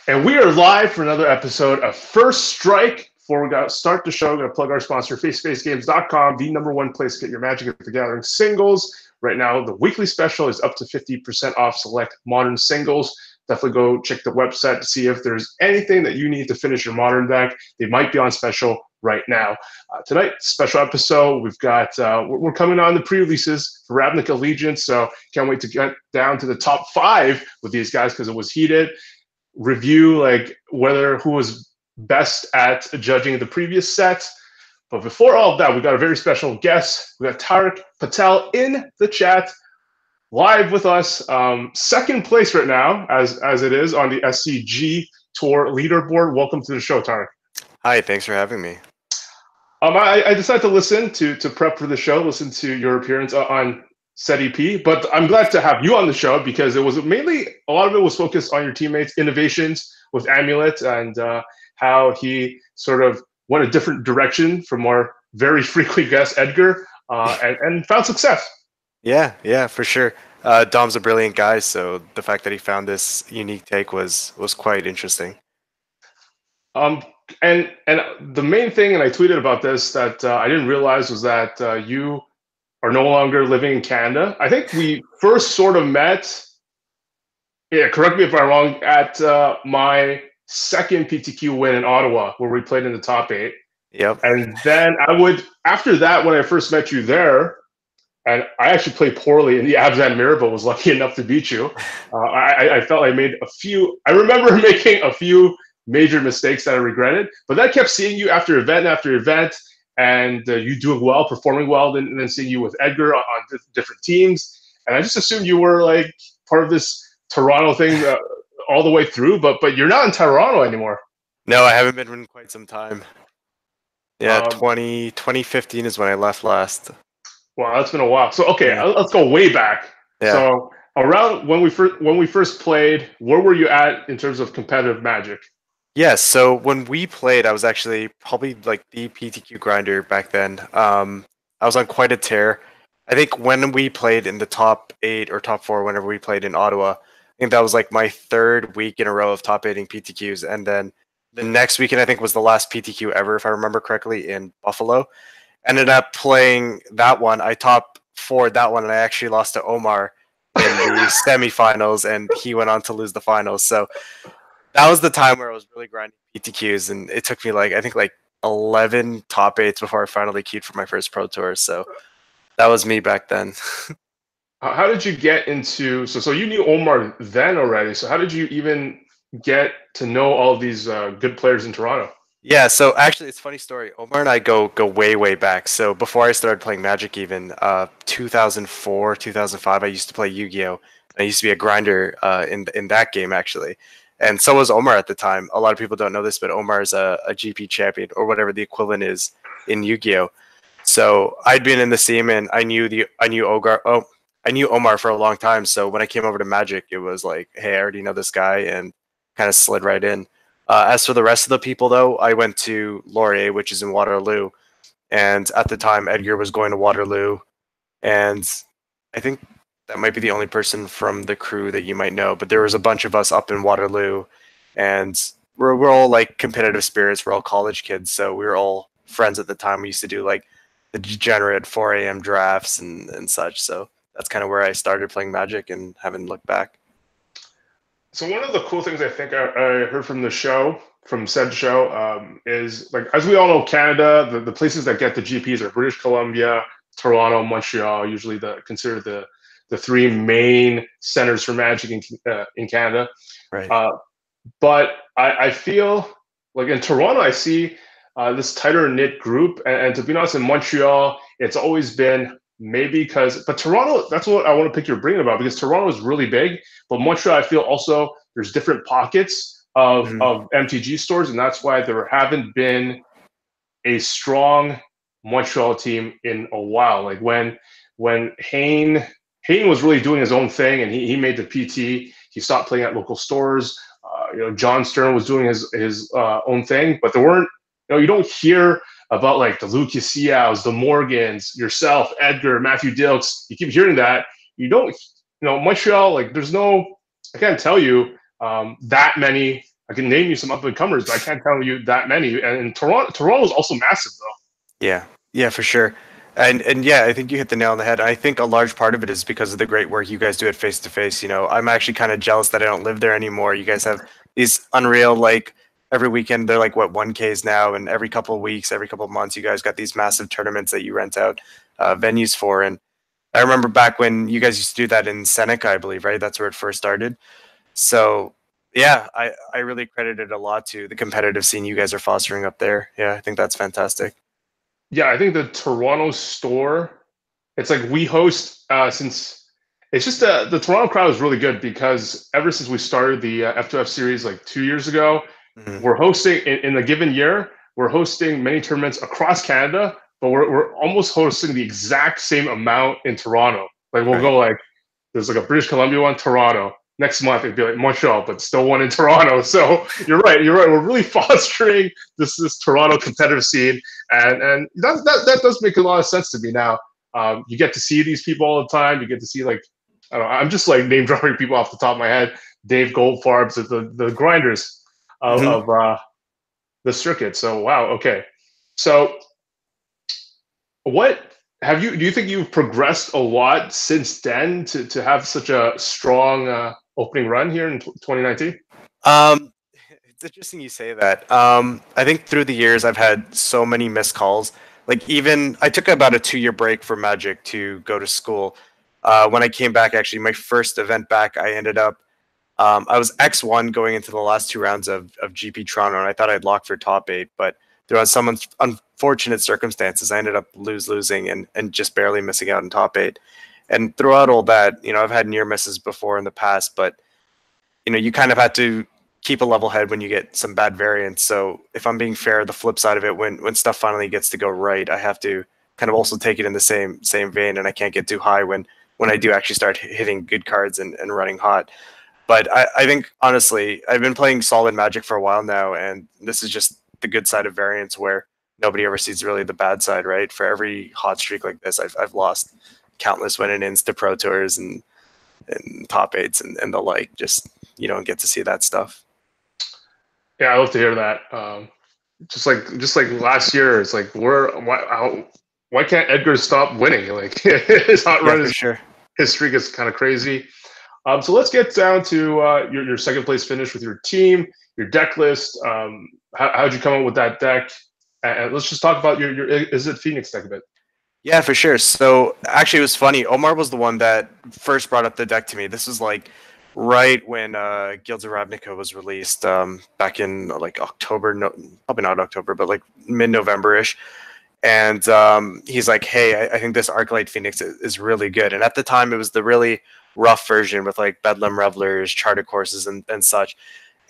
And we are live for another episode of First Strike. Before we start the show, I'm going to plug our sponsor, FaceToFaceGames.com, the number one place to get your Magic at the Gathering singles. Right now, the weekly special is up to 50% off select Modern singles. Definitely go check the website to see if there's anything that you need to finish your Modern deck. They might be on special right now. Tonight, special episode, we've got, we're coming on the pre-releases for Ravnica Allegiance, so can't wait to get down to the top 5 with these guys because it was heated. Review like who was best at judging the previous set. But before all of that, we got a very special guest. We got Tarek Patel in the chat, live with us. Second place right now, as it is on the SCG Tour leaderboard. Welcome to the show, Tarek. Hi, thanks for having me. I decided to listen to prep for the show, listen to your appearance on Set EP, but I'm glad to have you on the show because it was mainly a lot of it was focused on your teammates' innovations with Amulet and how he sort of went a different direction from our very frequent guest Edgar and found success. Yeah, for sure. Dom's a brilliant guy, so the fact that he found this unique take was quite interesting. And the main thing, and I tweeted about this that I didn't realize was that you are no longer living in Canada. I think we first sort of met, correct me if I'm wrong, at my second PTQ win in Ottawa, where we played in the top 8. Yep. And then after that, when I first met you there, and I actually played poorly in the Abzan Mirror, but was lucky enough to beat you. I felt I remember making a few major mistakes that I regretted, but then I kept seeing you after event after event, and you doing well, performing well, and then seeing you with Edgar on different teams. And I just assumed you were like part of this Toronto thing all the way through, but you're not in Toronto anymore. No, I haven't been in quite some time. Yeah, 2015 is when I left last. Wow, that's been a while. So okay, let's go way back. Yeah. So around when we first played, where were you at in terms of competitive Magic? Yeah, so when we played, I was actually probably like the PTQ grinder back then. I was on quite a tear. I think when we played in the top 8 or top 4, whenever we played in Ottawa, I think that was like my 3rd week in a row of top 8ing PTQs. And then the next weekend, I think, was the last PTQ ever, if I remember correctly, in Buffalo. Ended up playing that one. I top 4'd that one, and I actually lost to Omar in the semifinals, and he went on to lose the finals. So that was the time where I was really grinding PTQs, and it took me I think 11 top 8s before I finally queued for my first Pro Tour. So that was me back then. How did you get into so you knew Omar then already? So how did you even get to know all of these good players in Toronto? Yeah, so actually, it's a funny story. Omar and I go way back. So before I started playing Magic, even 2004, 2005, I used to play Yu-Gi-Oh! I used to be a grinder in that game actually. And so was Omar at the time. A lot of people don't know this, but Omar is a GP champion or whatever the equivalent is in Yu-Gi-Oh. So I'd been in the scene, and I knew Omar for a long time. So when I came over to Magic, it was like, hey, I already know this guy, and kind of slid right in. As for the rest of the people, though, I went to Laurier, which is in Waterloo, and at the time Edgar was going to Waterloo, and I think that might be the only person from the crew that you might know, but there was a bunch of us up in Waterloo, and we're all like competitive spirits. We're all college kids, so we were all friends at the time. We used to do like the degenerate 4 a.m. drafts and such. So that's kind of where I started playing Magic and haven't looked back. So one of the cool things I think I heard from said show, is like, as we all know, Canada, the places that get the GPs are British Columbia, Toronto, Montreal, usually considered the 3 main centers for Magic in Canada. Right. But I feel like in Toronto, I see this tighter knit group, and to be honest, in Montreal, it's always been but Toronto, that's what I want to pick your brain about, because Toronto is really big, but Montreal, I feel also there's different pockets of MTG stores, and that's why there haven't been a strong Montreal team in a while. Like when Hayne was really doing his own thing, and he made the PT, he stopped playing at local stores. John Stern was doing his own thing, but there weren't, you don't hear about like the Lucas Siows, the Morgans, yourself, Edgar, Matthew Dilks. You keep hearing that. You don't, Montreal, like there's no, I can't tell you that many I can name you some up and comers, but I can't tell you that many. And Toronto is also massive though. Yeah, for sure. And yeah, I think you hit the nail on the head. I think a large part of it is because of the great work you guys do at face to face. You know, I'm actually kind of jealous that I don't live there anymore. You guys have these unreal, like every weekend they're like what 1Ks now, and every couple of weeks, every couple of months, you guys got these massive tournaments that you rent out venues for. And I remember back when you guys used to do that in Seneca, I believe, right? That's where it first started. So yeah, I really credit it a lot to the competitive scene you guys are fostering up there. Yeah, I think that's fantastic. Yeah, I think the Toronto store, it's like we host since it's just the Toronto crowd is really good because ever since we started the F2F series like 2 years ago, Mhm. we're hosting in a given year, we're hosting many tournaments across Canada, but we're almost hosting the exact same amount in Toronto. Like we'll Right. go like there's like a British Columbia one, Toronto. Next month it'd be like Montreal, but still one in Toronto. So you're right. You're right. We're really fostering this Toronto competitive scene, and that does make a lot of sense to me now. You get to see these people all the time. You get to see like I don't know, I'm just like name dropping people off the top of my head. Dave Goldfarb's the grinders Hmm. of the circuit. So wow, okay. So what have you? Do you think you've progressed a lot since then to have such a strong opening run here in 2019? Um, it's interesting you say that. I think through the years I've had so many missed calls. Like even I took about a 2 year break from Magic to go to school. When I came back, actually, my first event back, I ended up I was X1 going into the last two rounds of GP Toronto, and I thought I'd lock for top eight, but throughout some unfortunate circumstances, I ended up losing and just barely missing out in top eight. And throughout all that, you know, I've had near misses before in the past, but you know, you kind of had to keep a level head when you get some bad variants. So if I'm being fair, the flip side of it, when stuff finally gets to go right, I have to kind of also take it in the same vein, and I can't get too high when I do actually start hitting good cards and running hot. But I think honestly, I've been playing solid Magic for a while now, and this is just the good side of variants where nobody ever sees really the bad side, right? For every hot streak like this, I've lost countless win-ins to Pro Tours and top eights and the like. Just you don't get to see that stuff. Yeah, I love to hear that. Just like last year, it's like why can't Edgar stop winning? Like his hot Yeah, run for is sure. his streak is kind of crazy. So let's get down to your second place finish with your team, your deck list. How'd you come up with that deck? And let's just talk about your is it Phoenix deck a bit? Yeah, for sure. So actually, it was funny. Omar was the one that first brought up the deck to me. This was like right when Guilds of Ravnica was released, back in like October. No, probably not October, but like mid-November ish. And he's like, "Hey, I think this Arclight Phoenix is really good." And at the time, it was the really rough version with like Bedlam Revelers, charted courses, and such.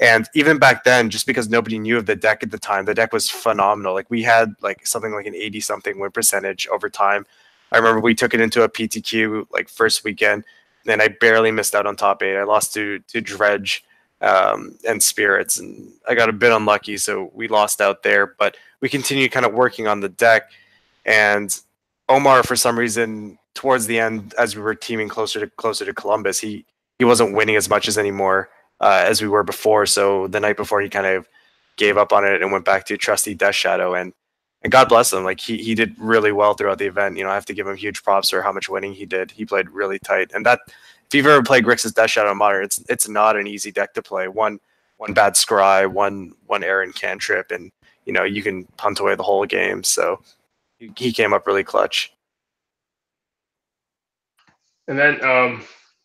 And even back then, just because nobody knew of the deck at the time, the deck was phenomenal. Like we had like something like an 80 something win percentage over time. I remember we took it into a PTQ like first weekend, and I barely missed out on top eight. I lost to Dredge and Spirits, and I got a bit unlucky, so we lost out there. But we continued kind of working on the deck, and Omar, for some reason, towards the end, as we were teaming closer to Columbus, he wasn't winning as much as we were before. So the night before, he kind of gave up on it and went back to trusty Death Shadow. And God bless him. Like he did really well throughout the event. You know, I have to give him huge props for how much winning he did. He played really tight. And that if you've ever played Grixis Death Shadow in Modern, it's not an easy deck to play. One bad scry, one error and cantrip, and you know you can punt away the whole game. So he came up really clutch. And then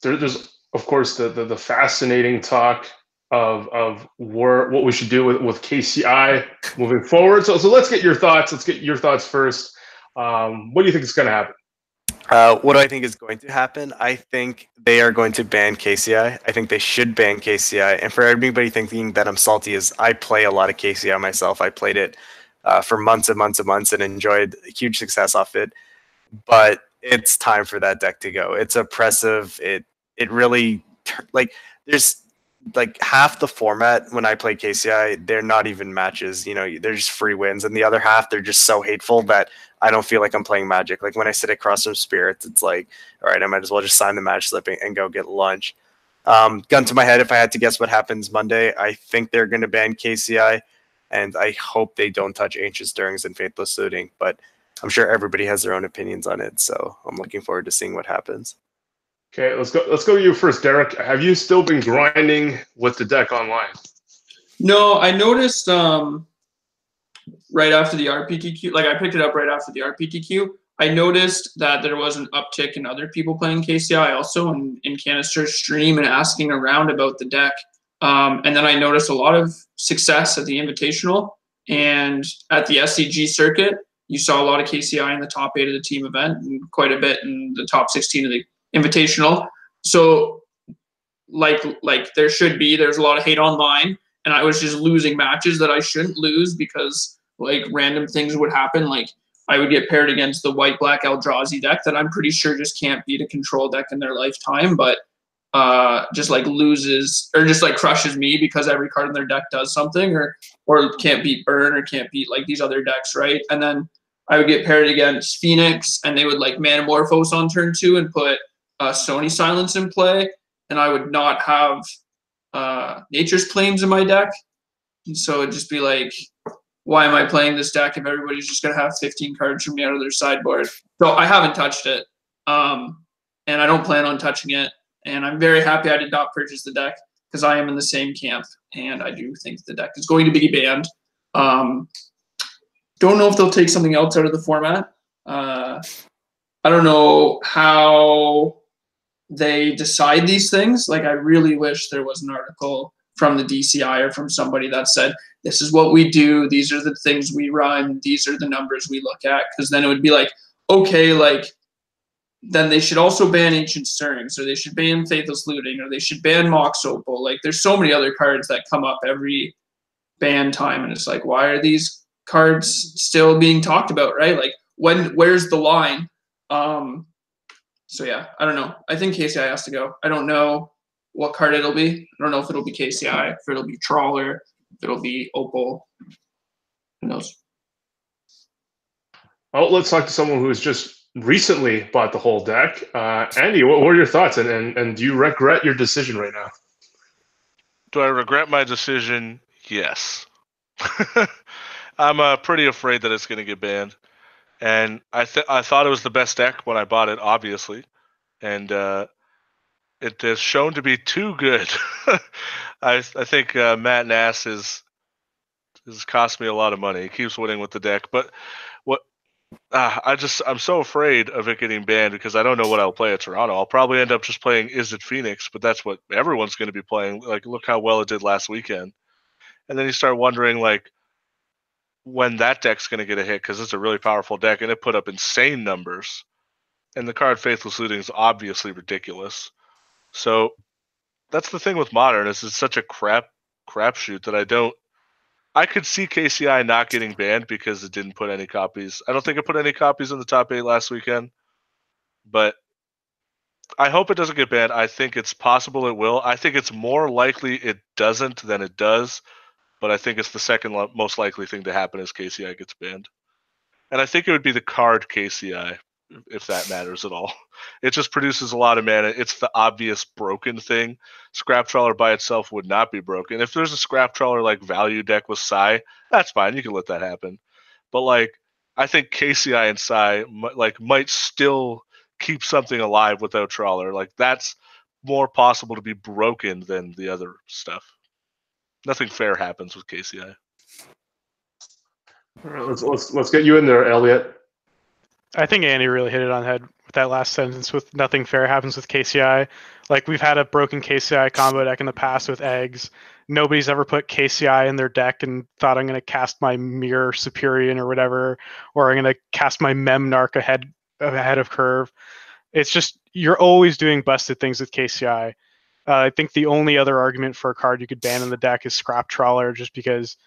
there's of course the fascinating talk of what we should do with KCI moving forward. So let's get your thoughts. Let's get your thoughts first. What do you think is going to happen? What do I think is going to happen? I think they are going to ban KCI. I think they should ban KCI. And for everybody thinking that I'm salty, is I play a lot of KCI myself. I played it for months and months and months and enjoyed huge success off it. But it's time for that deck to go. It's oppressive. It really like there's like half the format when I play KCI, they're not even matches. You know, they're just free wins, and the other half they're just so hateful that I don't feel like I'm playing Magic. Like when I sit across from Spirits, it's like, all right, I might as well just sign the match slip and go get lunch. Gun to my head, if I had to guess what happens Monday, I think they're going to ban KCI, and I hope they don't touch Ancient Stirrings and Faithless Looting, but I'm sure everybody has their own opinions on it, so I'm looking forward to seeing what happens. Okay, let's go to you first, Derek. Have you still been grinding with the deck online? No, I noticed right after the RPTQ, like I picked it up right after the RPTQ. I noticed that there was an uptick in other people playing KCI also in Canister's stream and asking around about the deck. And then I noticed a lot of success at the Invitational and at the SCG circuit. You saw a lot of KCI in the top 8 of the team event and quite a bit in the top 16 of the Invitational. So like there's a lot of hate online, and I was just losing matches that I shouldn't lose because like random things would happen. Like I would get paired against the white-black Eldrazi deck that I'm pretty sure just can't beat a control deck in their lifetime, but just like loses or just like crushes me because every card in their deck does something, or can't beat Burn or can't beat like these other decks, right? And then I would get paired against Phoenix, and they would like Manamorphose on turn 2 and put Sony Silence in play, and I would not have Nature's Claims in my deck. And so it'd just be like, why am I playing this deck if everybody's just going to have 15 cards from me out of their sideboard? So I haven't touched it, and I don't plan on touching it. And I'm very happy I did not purchase the deck because I am in the same camp, and I do think the deck is going to be banned. Don't know if they'll take something else out of the format. I don't know how they decide these things. Like, I really wish there was an article from the DCI or from somebody that said, this is what we do, these are the things we run, these are the numbers we look at, because then it would be like, okay, like, then they should also ban Ancient Stirrings, or they should ban Faithless Looting, or they should ban Mox Opal. Like, there's so many other cards that come up every ban time, and it's like, why are these cards still being talked about, right? Like, where's the line? So yeah, I don't know. I think KCI has to go. I don't know what card it'll be. I don't know if it'll be KCI, if it'll be Trawler, if it'll be Opal. Who knows? Oh, let's talk to someone who's just recently bought the whole deck. Andy, what were your thoughts, and do you regret your decision right now? Do I regret my decision? Yes. I'm pretty afraid that it's going to get banned. And I thought it was the best deck when I bought it, obviously. And it has shown to be too good. I think Matt Nass has cost me a lot of money. He keeps winning with the deck. But what I'm so afraid of it getting banned because I don't know what I'll play at Toronto. I'll probably end up just playing Is It Phoenix, but that's what everyone's going to be playing. Like, look how well it did last weekend. And then you start wondering, like, when that deck's going to get a hit, because it's a really powerful deck, and it put up insane numbers. And the card Faithless Looting is obviously ridiculous. So that's the thing with Modern, is it's such a crapshoot that I could see KCI not getting banned because it didn't put any copies. I don't think it put any copies in the top 8 last weekend, but I hope it doesn't get banned. I think it's possible it will. I think it's more likely it doesn't than it does, but I think it's the second most likely thing to happen is KCI gets banned. And I think it would be the card KCI, if that matters at all. It just produces a lot of mana. It's the obvious broken thing. Scrap Trawler by itself would not be broken. If there's a Scrap Trawler like value deck with Sai, that's fine. You can let that happen. But like, I think KCI and Sai might still keep something alive without Trawler. Like, that's more possible to be broken than the other stuff. Nothing fair happens with KCI. All right, let's get you in there, Elliot. I think Andy really hit it on the head with that last sentence. With nothing fair happens with KCI. Like, we've had a broken KCI combo deck in the past with eggs. Nobody's ever put KCI in their deck and thought, I'm going to cast my Mirror Superior or whatever, or I'm going to cast my Memnarch ahead of curve. It's just, you're always doing busted things with KCI. I think the only other argument for a card you could ban in the deck is Scrap Trawler, just because,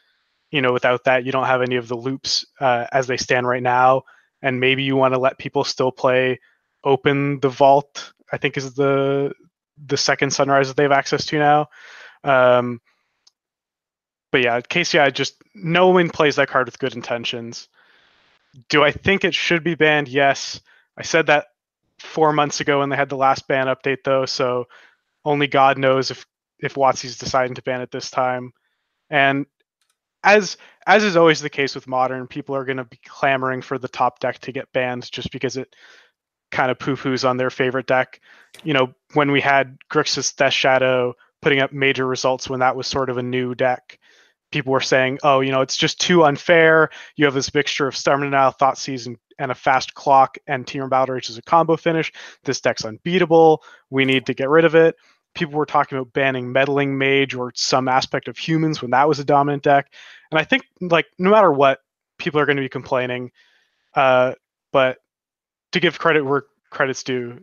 without that, you don't have any of the loops as they stand right now. And maybe you want to let people still play Open the Vault, I think is the second Sunrise that they have access to now. But yeah, KCI, just no one plays that card with good intentions. Do I think it should be banned? Yes. I said that 4 months ago when they had the last ban update, though, so only God knows if WotC's deciding to ban it this time. And as is always the case with Modern, people are going to be clamoring for the top deck to get banned just because it kind of poo-poos on their favorite deck. You know, when we had Grixis Death Shadow putting up major results when that was sort of a new deck, people were saying, oh, you know, it's just too unfair. You have this mixture of Stubborn Denial, Thoughtseize, and a fast clock, and Temur Battle Rage is a combo finish. This deck's unbeatable. We need to get rid of it. People were talking about banning Meddling Mage or some aspect of Humans when that was a dominant deck. And I think, like, no matter what, people are going to be complaining. But to give credit where credit's due,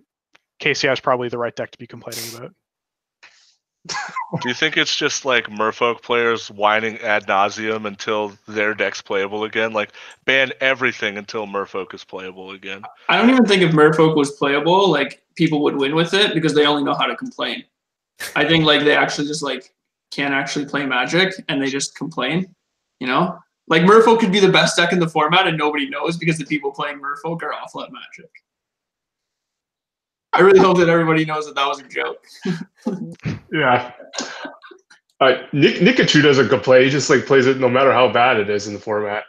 KCI is probably the right deck to be complaining about. Do you think it's just like Merfolk players whining ad nauseum until their deck's playable again? Like, ban everything until Merfolk is playable again. I don't even think if Merfolk was playable, like, people would win with it because they only know how to complain. I think, like, they actually just, like, can't actually play Magic and they just complain, you know? Like, Merfolk could be the best deck in the format and nobody knows because the people playing Merfolk are awful at Magic. I really hope that everybody knows that that was a joke. Yeah. Nikachu doesn't complain. He just like plays it no matter how bad it is in the format.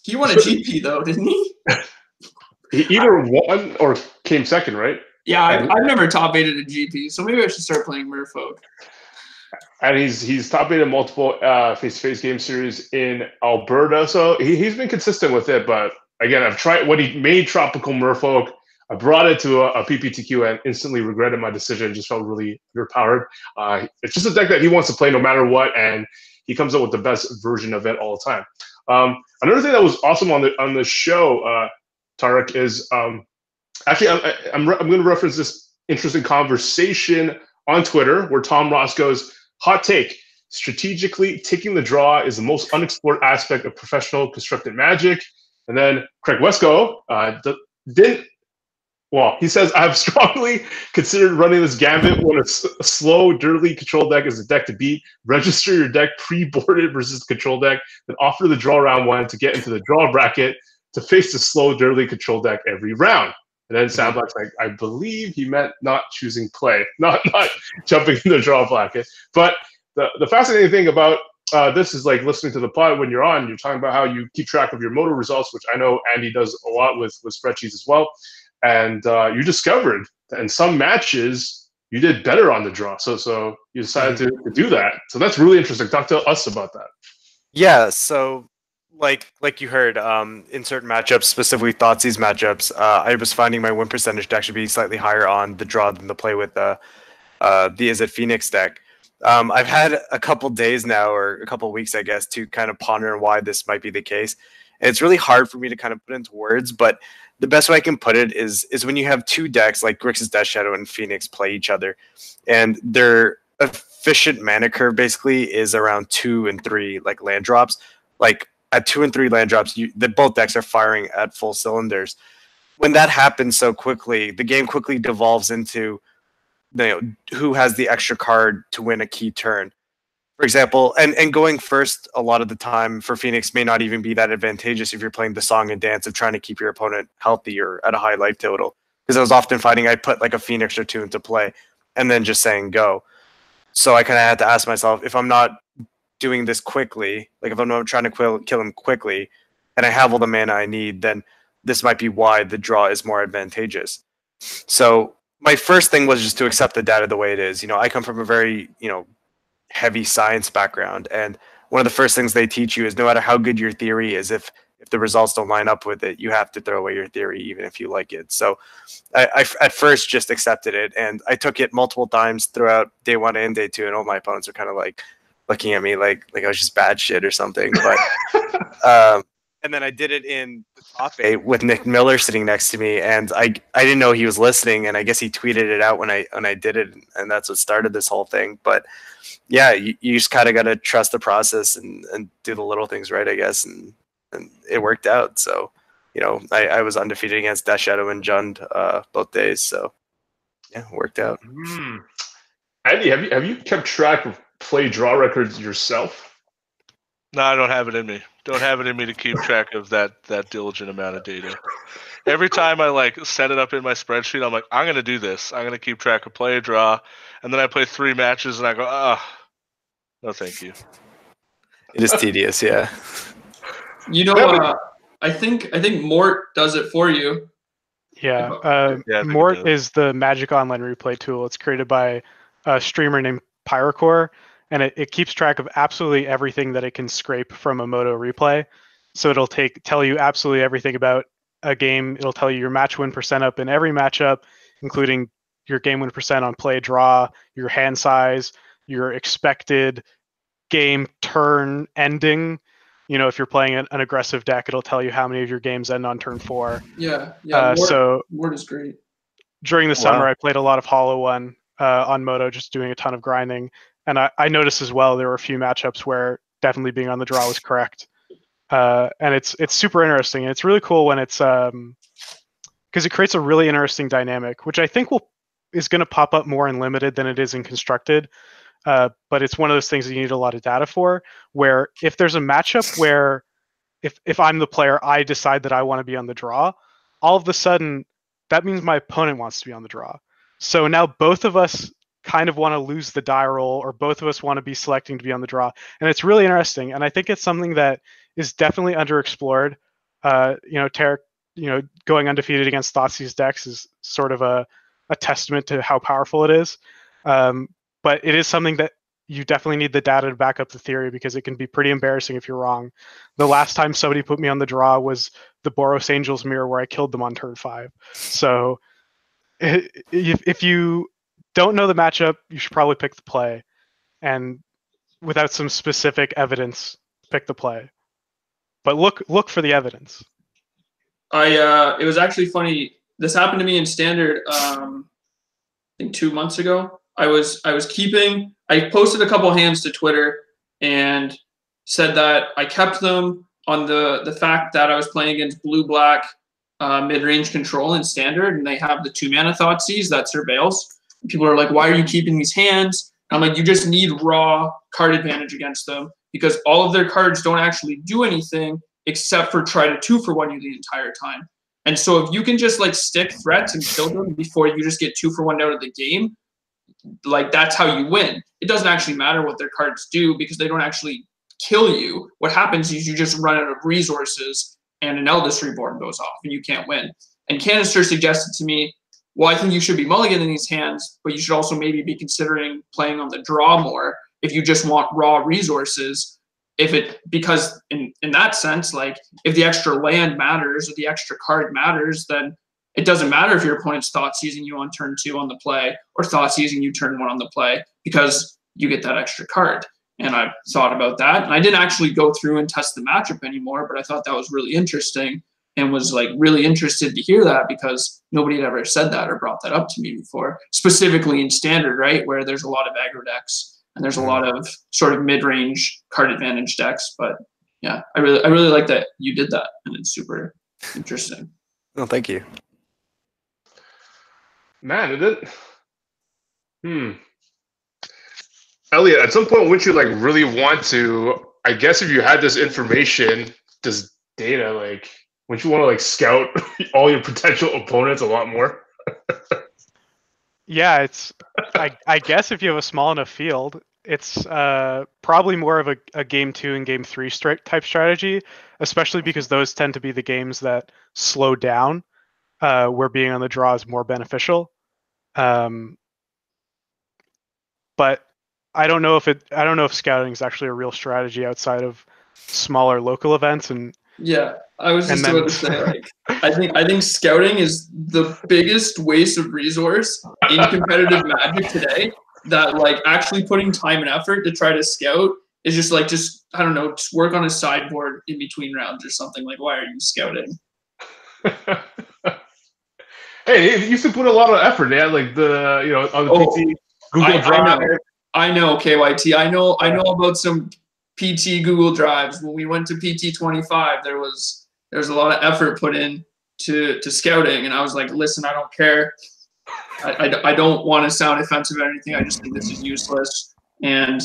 He won a GP though, didn't he? He either won or came second, right? Yeah, I've never top 8'd a GP, so maybe I should start playing Merfolk. And he's top 8 in multiple face-to-face game series in Alberta. So he's been consistent with it. But again, I've tried when he made Tropical Merfolk. I brought it to a PPTQ and instantly regretted my decision. Just felt really underpowered. It's just a deck that he wants to play no matter what, and he comes up with the best version of it all the time. Another thing that was awesome on the show, Tarek, is actually I'm going to reference this interesting conversation on Twitter where Tom Ross goes, hot take, strategically taking the draw is the most unexplored aspect of professional constructed Magic. And then Craig Wesco he says, I've strongly considered running this gambit when a slow, dirty control deck is a deck to beat. Register your deck pre-boarded versus the control deck, then offer the draw round one to get into the draw bracket to face the slow, dirty control deck every round. And then Soundbox, I believe he meant not choosing play, not jumping in the draw bracket. But the fascinating thing about this is like listening to the pod when you're on, you're talking about how you keep track of your motor results, which I know Andy does a lot with spreadsheets as well. And you discovered that in some matches you did better on the draw. So you decided to do that. So that's really interesting. Talk to us about that. Yeah, so like you heard, in certain matchups, specifically Thoughtseize matchups, I was finding my win percentage to actually be slightly higher on the draw than the play with the Is It Phoenix deck. I've had a couple days now, or a couple weeks, I guess, to kind of ponder on why this might be the case. And it's really hard for me to kind of put into words, but the best way I can put it is when you have two decks like Grixis Death Shadow and Phoenix play each other, and their efficient mana curve basically is around 2 and 3 like land drops. Like at 2 and 3 land drops, both decks are firing at full cylinders. When that happens so quickly, the game quickly devolves into who has the extra card to win a key turn. For example, and going first a lot of the time for Phoenix may not even be that advantageous if you're playing the song and dance of trying to keep your opponent healthy or at a high life total. Because I was often finding I put like a Phoenix or two into play and then just saying go. So I kind of had to ask myself, if I'm not doing this quickly, like if I'm not trying to kill him quickly and I have all the mana I need, then this might be why the draw is more advantageous. So my first thing was just to accept the data the way it is. I come from a very, heavy science background, and one of the first things they teach you is no matter how good your theory is, if the results don't line up with it, you have to throw away your theory even if you like it. So I at first just accepted it, and I took it multiple times throughout day 1 and day 2, and all my opponents were kind of like looking at me like I was just bad shit or something. But and then I did it in the top 8 with Nick Miller sitting next to me, and I didn't know he was listening, and I guess he tweeted it out when I did it, and that's what started this whole thing. But yeah, you just kind of got to trust the process and do the little things right, I guess, and it worked out. So I was undefeated against Death Shadow and Jund both days, so yeah, it worked out. Andy, have you kept track of play draw records yourself? No, I don't have it in me. Don't have it in me to keep track of that diligent amount of data. every time I like set it up in my spreadsheet, I'm like, I'm gonna do this. I'm gonna keep track of play, draw, and then I play 3 matches, and I go, no, thank you. It is tedious, yeah. You know, I think Mort does it for you. Yeah, Yeah, I think it Mort does. is the Magic Online replay tool. It's created by a streamer named Pyrocore, and it keeps track of absolutely everything that it can scrape from a Moto replay. So it'll tell you absolutely everything about a game. It'll tell you your match win percent up in every matchup, including your game win percent on play draw, your hand size, your expected game turn ending. You know, if you're playing an aggressive deck, it'll tell you how many of your games end on turn 4. Yeah. Mort is great. During the Wow. summer, I played a lot of Hollow One on Moto, just doing a ton of grinding. And I noticed as well there were a few matchups where definitely being on the draw was correct. And it's super interesting. And it's really cool when it's because it creates a really interesting dynamic, which I think is going to pop up more in limited than it is in constructed. But it's one of those things that you need a lot of data for, where if there's a matchup where if I'm the player, I decide that I want to be on the draw, all of a sudden that means my opponent wants to be on the draw. So now both of us kind of want to lose the die roll, or both of us want to be selecting to be on the draw. And it's really interesting. And I think it's something that is definitely underexplored. Tarek, going undefeated against Thoughtseize decks is sort of a testament to how powerful it is. But it is something that you definitely need the data to back up the theory, because it can be pretty embarrassing if you're wrong. The last time somebody put me on the draw was the Boros Angels mirror, where I killed them on turn 5. So if you don't know the matchup, you should probably pick the play, and without some specific evidence, pick the play. But look for the evidence. It was actually funny. This happened to me in Standard, I think 2 months ago. I posted a couple hands to Twitter and said that I kept them on the fact that I was playing against blue-black mid-range control in Standard, and they have the 2-mana Thoughtseize that surveils. People are like, why are you keeping these hands? And I'm like, you just need raw card advantage against them, because all of their cards don't actually do anything except for try to 2-for-1 you the entire time. And so if you can just like stick threats and kill them before you just get 2-for-1 out of the game, like that's how you win. It doesn't actually matter what their cards do, because they don't actually kill you. What happens is you just run out of resources and an Eldest Reborn goes off and you can't win. And Canister suggested to me, well, I think you should be mulliganing these hands, but you should also maybe be considering playing on the draw more if you just want raw resources. Because in that sense, like if the extra land matters or the extra card matters, then it doesn't matter if your opponent's Thoughtseizing you on turn 2 on the play or Thoughtseizing you turn 1 on the play, because you get that extra card. And I thought about that, and I didn't actually go through and test the matchup anymore, but I thought that was really interesting and was like really interested to hear that, because nobody had ever said that or brought that up to me before, specifically in Standard, right, where there's a lot of aggro decks and there's a lot of sort of mid-range card advantage decks. But yeah, I really like that you did that, and it's super interesting. Well, thank you. Man, Elliot, at some point, wouldn't you like really want to? I guess if you had this information, this data, like, wouldn't you want to like scout all your potential opponents a lot more? Yeah, I guess if you have a small enough field, it's probably more of a game 2 and game 3 type strategy, especially because those tend to be the games that slow down, where being on the draw is more beneficial. But I don't know if scouting is actually a real strategy outside of smaller local events. And yeah, I was just about to say, like, I think scouting is the biggest waste of resource in competitive Magic today. That like actually putting time and effort to try to scout is just I don't know, just work on a sideboard in between rounds or something. Like, why are you scouting? Hey, it used to put a lot of effort. They had like on the PT Google Drive. I know KYT. I know about some PT Google Drives. When we went to PT 25, there was a lot of effort put in to scouting, and I was like, listen, I don't care. I don't want to sound offensive or anything. I just think this is useless. And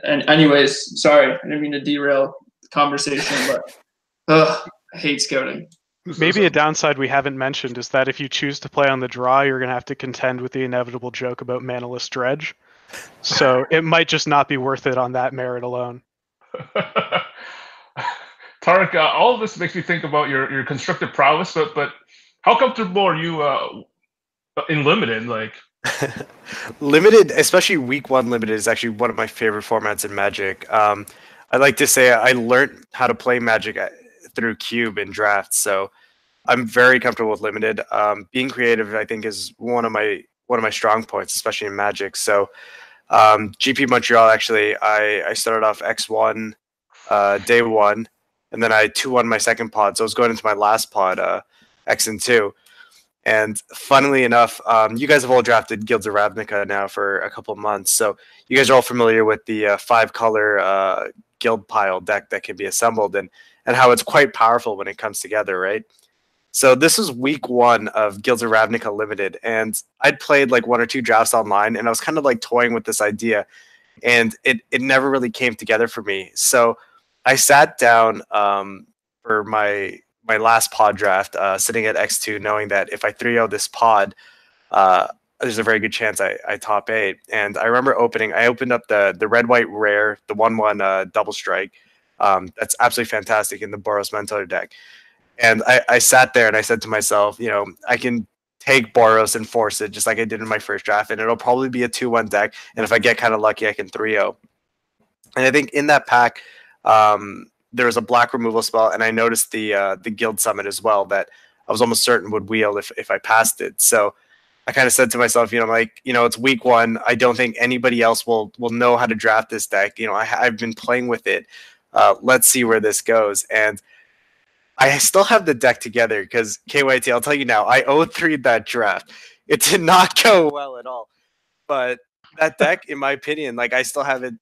anyways, sorry, I didn't mean to derail the conversation, but I hate scouting. Maybe a downside we haven't mentioned is that if you choose to play on the draw, you're going to have to contend with the inevitable joke about manaless dredge. So it might just not be worth it on that merit alone. Tarek, all of this makes me think about your constructive prowess, but how comfortable are you in limited? Like Limited, especially week one limited, is actually one of my favorite formats in Magic. I like to say I learned how to play Magic through Cube and drafts, so I'm very comfortable with limited. Being creative, I think, is one of my strong points, especially in Magic. So GP Montreal, actually, I started off X1 day one, and then I 2-1 my second pod. So I was going into my last pod, X and 2. And funnily enough, you guys have all drafted Guilds of Ravnica now for a couple of months. So you guys are all familiar with the 5-color guild pile deck that can be assembled and how it's quite powerful when it comes together, right? So this was week one of Guilds of Ravnica Limited, and I'd played like 1 or 2 drafts online, and I was kind of like toying with this idea, and it never really came together for me. So I sat down for my last pod draft, sitting at X2, knowing that if I 3-0 this pod, there's a very good chance I top 8. And I remember I opened up the red-white rare, the 1/1 double strike. That's absolutely fantastic in the Boros Mentor deck. And I sat there and I said to myself, I can take Boros and force it just like I did in my first draft, and it'll probably be a 2-1 deck. And if I get kind of lucky, I can 3-0. And I think in that pack, there was a black removal spell, and I noticed the guild summit as well that I was almost certain would wheel if I passed it. So I kind of said to myself, it's week one. I don't think anybody else will know how to draft this deck. I've been playing with it. Let's see where this goes. And I still have the deck together because KYT, I'll tell you now, I 0-3'd that draft. It did not go well at all. But that deck, in my opinion, like I still have it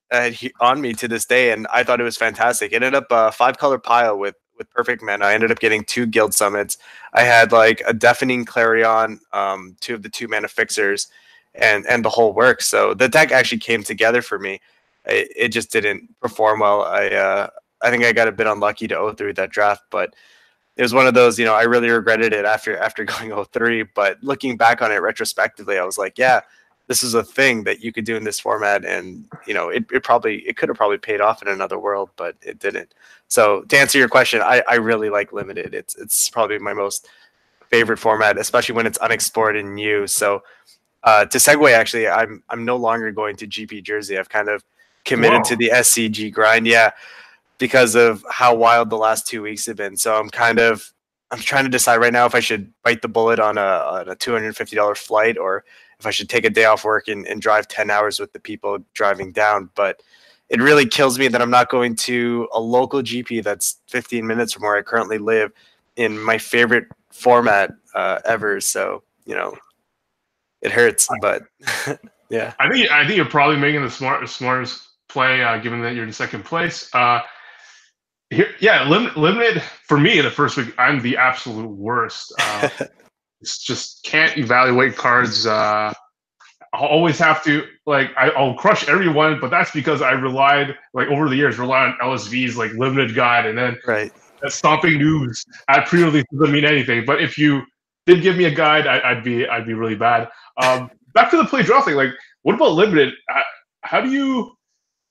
on me to this day, and I thought it was fantastic. It ended up a 5-color pile with perfect mana. I ended up getting 2 guild summits. I had like a deafening Clarion, 2 of the 2 mana fixers, and the whole works. So the deck actually came together for me. It just didn't perform well. I think I got a bit unlucky to 0-3 that draft, but it was one of those, I really regretted it after going 0-3. But looking back on it retrospectively, I was like, yeah, this is a thing that you could do in this format, and it could have probably paid off in another world, but it didn't. So to answer your question, I really like limited. It's probably my most favorite format, especially when it's unexplored and new. So to segue, actually, I'm no longer going to GP Jersey. I've kind of committed to the SCG grind, yeah, because of how wild the last 2 weeks have been. So I'm trying to decide right now if I should bite the bullet on a $250 flight, or if I should take a day off work and drive 10 hours with the people driving down. But it really kills me that I'm not going to a local GP that's 15 minutes from where I currently live in my favorite format ever. So, it hurts, but yeah. I think you're probably making the smartest play, given that you're in second place. Limited for me the first week. I'm the absolute worst. It's just can't evaluate cards. I'll always have to I'll crush everyone, but that's because I relied over the years on LSV's limited guide, and then right. That stomping noobs at pre-release doesn't mean anything. But if you did give me a guide, I'd be really bad. Back to the play draw thing. What about limited? How do you?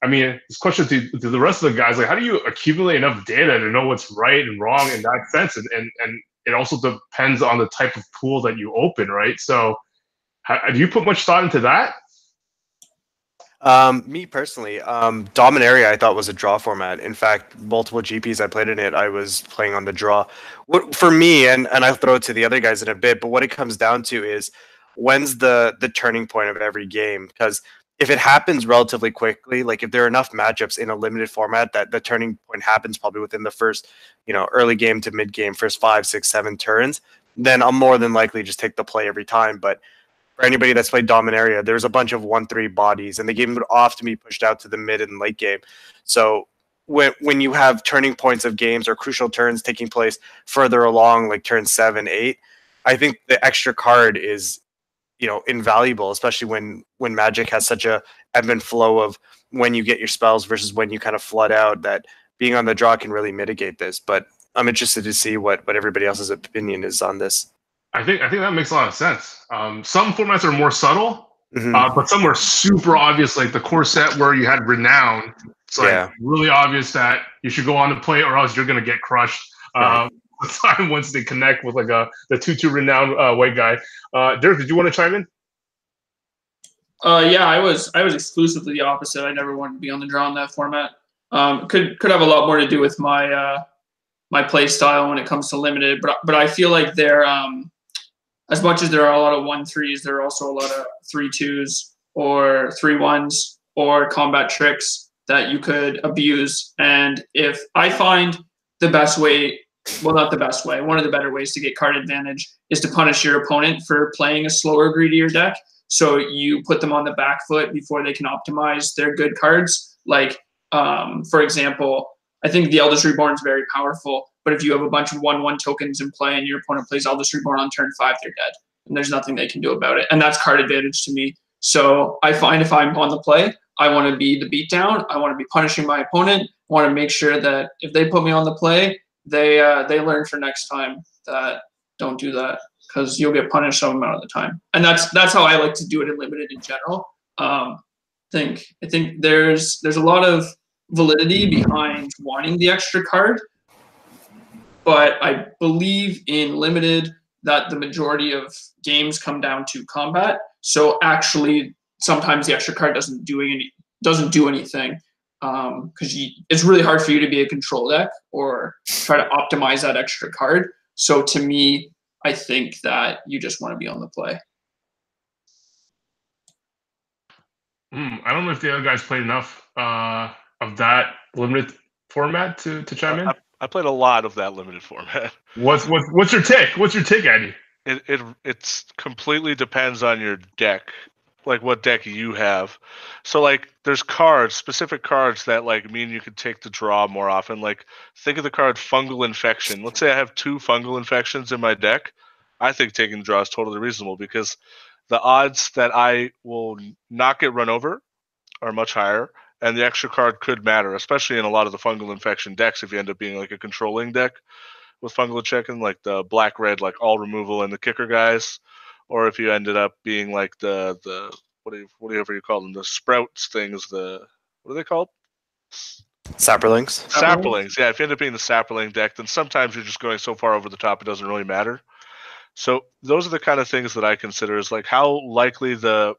I mean, this question to the rest of the guys: how do you accumulate enough data to know what's right and wrong in that sense? And it also depends on the type of pool that you open, right? So, do you put much thought into that? Me personally, Dominaria I thought was a draw format. In fact, multiple GPs I played in it, I was playing on the draw. For me, and I'll throw it to the other guys in a bit, but what it comes down to is when's the turning point of every game? Because if it happens relatively quickly, if there are enough matchups in a limited format that the turning point happens probably within the first, early game to mid game, first 5, 6, 7 turns, then I'll more than likely just take the play every time. But for anybody that's played Dominaria, there's a bunch of 1/3 bodies, and the game would often be pushed out to the mid and late game. So when you have turning points of games or crucial turns taking place further along, like turn 7, 8, I think the extra card is invaluable, especially when Magic has such a ebb and flow of when you get your spells versus when you kind of flood out, that being on the draw can really mitigate this. But I'm interested to see what everybody else's opinion is on this. I think that makes a lot of sense. Some formats are more subtle, Mhm. but some are super obvious, like the core set where you had Renown. It's like Yeah. really obvious that you should go on to play, or else you're gonna get crushed. Right. The time once they connect with like the 2/2 Renown white guy. Derek, did you want to chime in? Yeah, I was exclusively the opposite. I never wanted to be on the draw in that format. Could have a lot more to do with my my play style when it comes to limited, but I feel like they're as much as there are a lot of 1/3s, there are also a lot of 3/2s or 3/1s or combat tricks that you could abuse. And if I find the best way, well, not the best way, one of the better ways to get card advantage is to punish your opponent for playing a slower, greedier deck. So you put them on the back foot before they can optimize their good cards. Like, for example, I think the Eldest Reborn is very powerful, but if you have a bunch of 1/1 tokens in play and your opponent plays Eldest Reborn on turn 5, they're dead. And there's nothing they can do about it. And that's card advantage to me. So I find if I'm on the play, I want to be the beatdown. I want to be punishing my opponent. I want to make sure that if they put me on the play, they learn for next time that don't do that, because you'll get punished some amount of the time. And that's how I like to do it in limited in general. I think there's a lot of validity behind wanting the extra card, but I believe in limited that the majority of games come down to combat. So actually, sometimes the extra card doesn't do anything, because it's really hard for you to be a control deck or try to optimize that extra card. So to me, I think that you just want to be on the play. I don't know if the other guys played enough of that limited format to chime in. I played a lot of that limited format. What's your take? What's your take, Andy? It's completely depends on your deck, like what deck you have. So like there's specific cards that like mean you could take the draw more often. Like think of the card Fungal Infection. Let's say I have 2 Fungal Infections in my deck. I think taking the draw is totally reasonable because the odds that I will not get run over are much higher, and the extra card could matter, especially in a lot of the Fungal Infection decks if you end up being like a controlling deck with Fungal Chicken, like the black-red, like all removal and the kicker guys, or if you ended up being like the whatever you call them, the sprouts things, what are they called? Saprolings. Saprolings, yeah. If you end up being the Saproling deck, then sometimes you're just going so far over the top it doesn't really matter. So those are the kind of things that I consider is like how likely the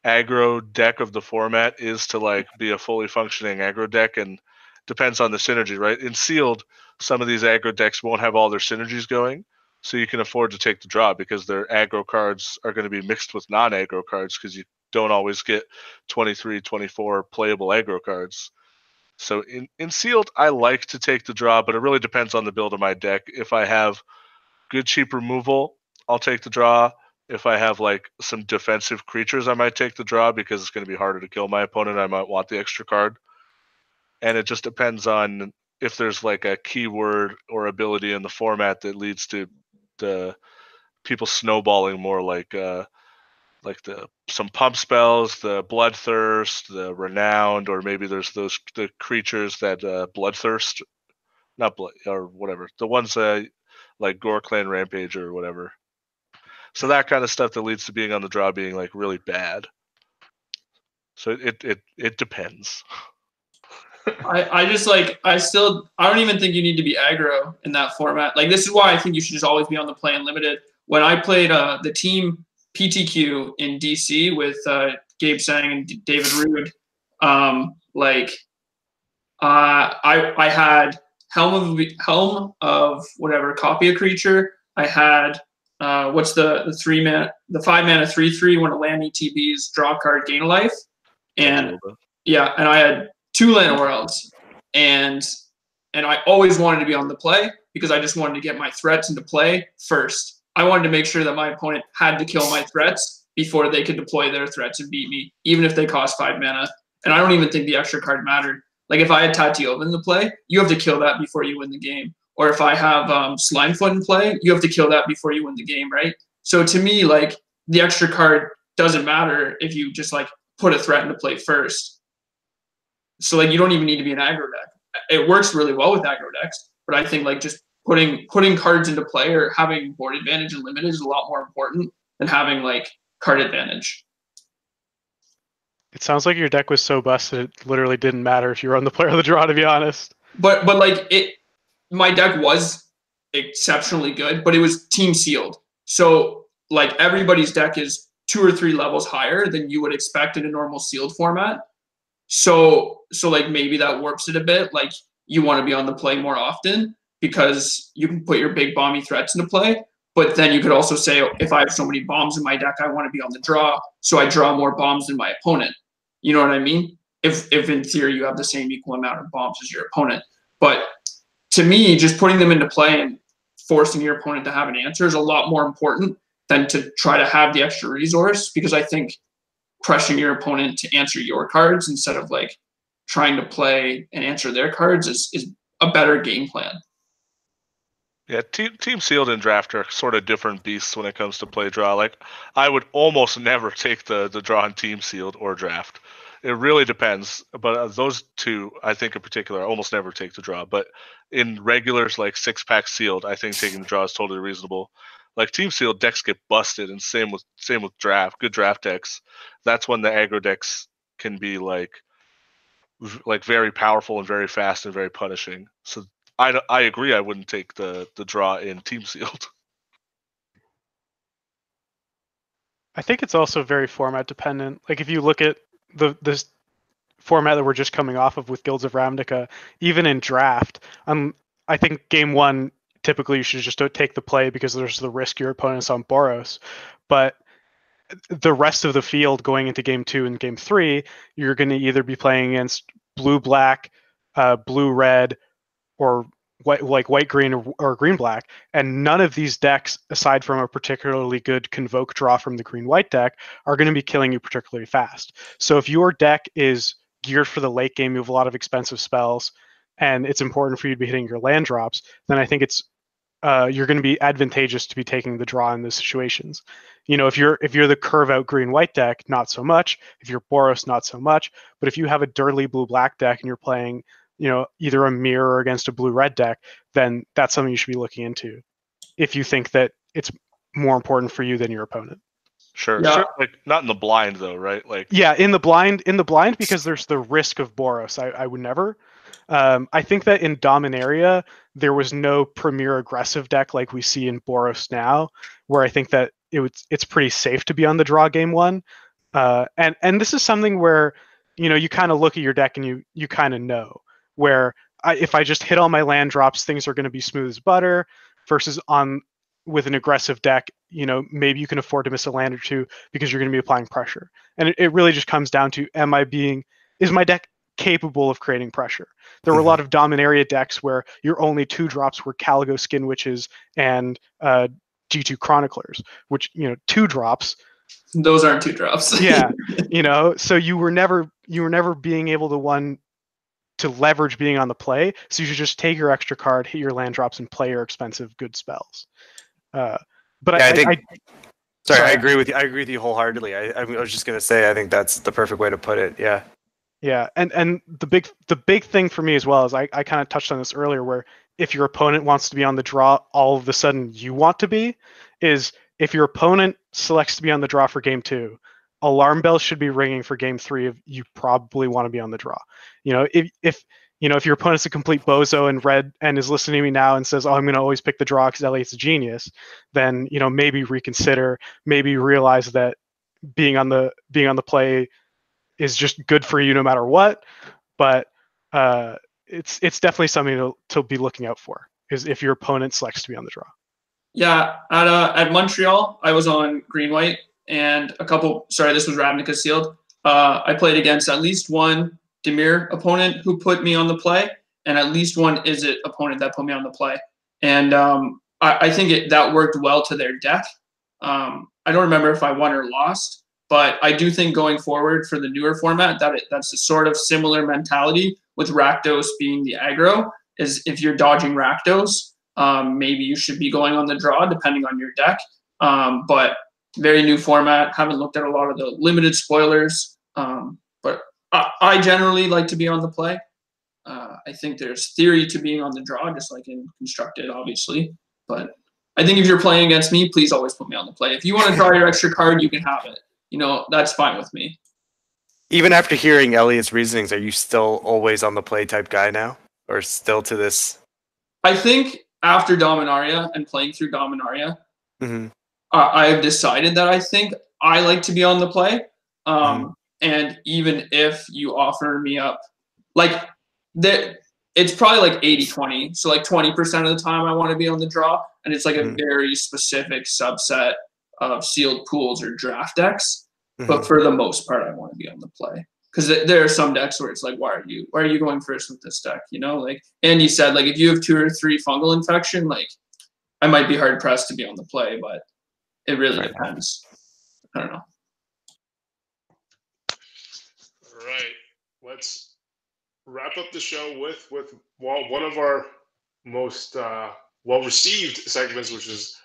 aggro deck of the format is to like be a fully functioning aggro deck, and depends on the synergy, right? In sealed, some of these aggro decks won't have all their synergies going, so you can afford to take the draw because their aggro cards are going to be mixed with non-aggro cards because you don't always get 23, 24 playable aggro cards. So in sealed, I like to take the draw, but it really depends on the build of my deck. If I have good cheap removal, I'll take the draw. If I have like some defensive creatures, I might take the draw because it's going to be harder to kill my opponent. I might want the extra card. And it just depends on if there's like a keyword or ability in the format that leads to the people snowballing more, like some pump spells, the Bloodthirst, the Renowned, or maybe there's the creatures that Bloodthirst, not blood or whatever, the ones like Gore Clan Rampage or whatever. So that kind of stuff that leads to being on the draw being like really bad. So it depends. I just like I don't even think you need to be aggro in that format. Like this is why I think you should just always be on the play and limited. When I played the team PTQ in DC with Gabe Sang and David Rude, I had Helm of whatever, copy a creature. I had what's the 5-mana 3/3 when a land ETBs, draw a card, gain a life, and yeah, and I had 2 Land Worlds, and I always wanted to be on the play because I just wanted to get my threats into play first. I wanted to make sure that my opponent had to kill my threats before they could deploy their threats and beat me, even if they cost 5 mana. And I don't even think the extra card mattered. Like if I had Tatiova in the play, you have to kill that before you win the game. Or if I have Slimefoot in play, you have to kill that before you win the game, right? So to me, like the extra card doesn't matter if you just like put a threat into play first. So like you don't even need to be an aggro deck. It works really well with aggro decks, but I think like just putting cards into play or having board advantage and limited is a lot more important than having like card advantage. It sounds like your deck was so busted it literally didn't matter if you were on the player of the draw, to be honest. But like my deck was exceptionally good, but it was team sealed. So like everybody's deck is 2 or 3 levels higher than you would expect in a normal sealed format. So like maybe that warps it a bit. Like you want to be on the play more often because you can put your big bomby threats into play. But then you could also say, if I have so many bombs in my deck, I want to be on the draw, so I draw more bombs than my opponent. You know what I mean? If in theory you have the same equal amount of bombs as your opponent. But to me, just putting them into play and forcing your opponent to have an answer is a lot more important than to try to have the extra resource, because I think pressuring your opponent to answer your cards instead of like trying to play and answer their cards is a better game plan. Yeah, team sealed and draft are sort of different beasts when it comes to play draw. Like I would almost never take the draw in team sealed or draft. It really depends, but those two, I think in particular, I almost never take the draw. But in regulars like 6-pack sealed, I think taking the draw is totally reasonable. Like team sealed decks get busted, and same with draft. Good draft decks. That's when the aggro decks can be like very powerful and very fast and very punishing. So I agree. I wouldn't take the draw in team sealed. I think it's also very format dependent. Like if you look at this format that we're just coming off of with Guilds of Ravnica, even in draft, I think game 1 typically you should just take the play because there's the risk your opponent's on Boros. But the rest of the field going into game 2 and game 3, you're going to either be playing against blue-black, blue-red, or white-green or green-black, and none of these decks, aside from a particularly good Convoke draw from the green-white deck, are going to be killing you particularly fast. So if your deck is geared for the late game, you have a lot of expensive spells, and it's important for you to be hitting your land drops, then I think it's you're going to be advantageous to be taking the draw in those situations. You know, if you're the curve out green-white deck, not so much. If you're Boros, not so much. But if you have a dirty blue-black deck and you're playing, you know, either a mirror against a blue-red deck, then that's something you should be looking into if you think that it's more important for you than your opponent. Sure. Yeah. Sure. Like not in the blind though, right? Like yeah, in the blind because there's the risk of Boros. I would never. I think that in Dominaria there was no premier aggressive deck like we see in Boros now, where I think that it's pretty safe to be on the draw game 1. And this is something where, you know, you kind of look at your deck and you kind of know where if I just hit all my land drops, things are going to be smooth as butter, versus with an aggressive deck, you know, maybe you can afford to miss a land or two because you're going to be applying pressure. And it really just comes down to, is my deck capable of creating pressure? There were a lot of Dominaria decks where your only 2 drops were Caligo Skin Witches and G2 Chroniclers, which, you know, 2 drops. Those aren't 2 drops. Yeah, you know, so you were never being able to leverage being on the play. So you should just take your extra card, hit your land drops, and play your expensive good spells. But yeah, I agree with you. I agree with you wholeheartedly. I was just gonna say I think that's the perfect way to put it. Yeah. Yeah, and the big thing for me as well is I kind of touched on this earlier, where if your opponent wants to be on the draw, all of a sudden you want to be, is if your opponent selects to be on the draw for game 2, alarm bells should be ringing for game 3 of you probably want to be on the draw. You know, if you know, if your opponent's a complete bozo and red and is listening to me now and says, "Oh, I'm going to always pick the draw because Elliot's a genius," then, you know, maybe reconsider, maybe realize that being on the play is just good for you no matter what. But it's definitely something to be looking out for, is if your opponent selects to be on the draw. Yeah, at Montreal, I was on green-white, and this was Ravnica sealed. I played against at least one Demir opponent who put me on the play, and at least one Izzet opponent that put me on the play. And I think that worked well to their deck. I don't remember if I won or lost, but I do think going forward for the newer format, that's a sort of similar mentality, with Rakdos being the aggro, is if you're dodging Rakdos, maybe you should be going on the draw depending on your deck. But very new format. Haven't looked at a lot of the limited spoilers. But I generally like to be on the play. I think there's theory to being on the draw, just like in constructed, obviously. But I think if you're playing against me, please always put me on the play. If you want to draw your extra card, you can have it. That's fine with me. Even after hearing Elliot's reasonings, are you still always on the play type guy now? Or still to this? I think after Dominaria and playing through Dominaria, I have decided that I think I like to be on the play. And even if you offer me up, like that, it's probably like 80-20. So like 20% of the time I want to be on the draw. And it's like a very specific subset of sealed pools or draft decks. But for the most part, I want to be on the play. Because there are some decks where it's like, why are you going first with this deck? Like Andy said, like if you have 2 or 3 fungal infection, like I might be hard pressed to be on the play, but it really depends. I don't know. All right, let's wrap up the show with one of our most well-received segments, which is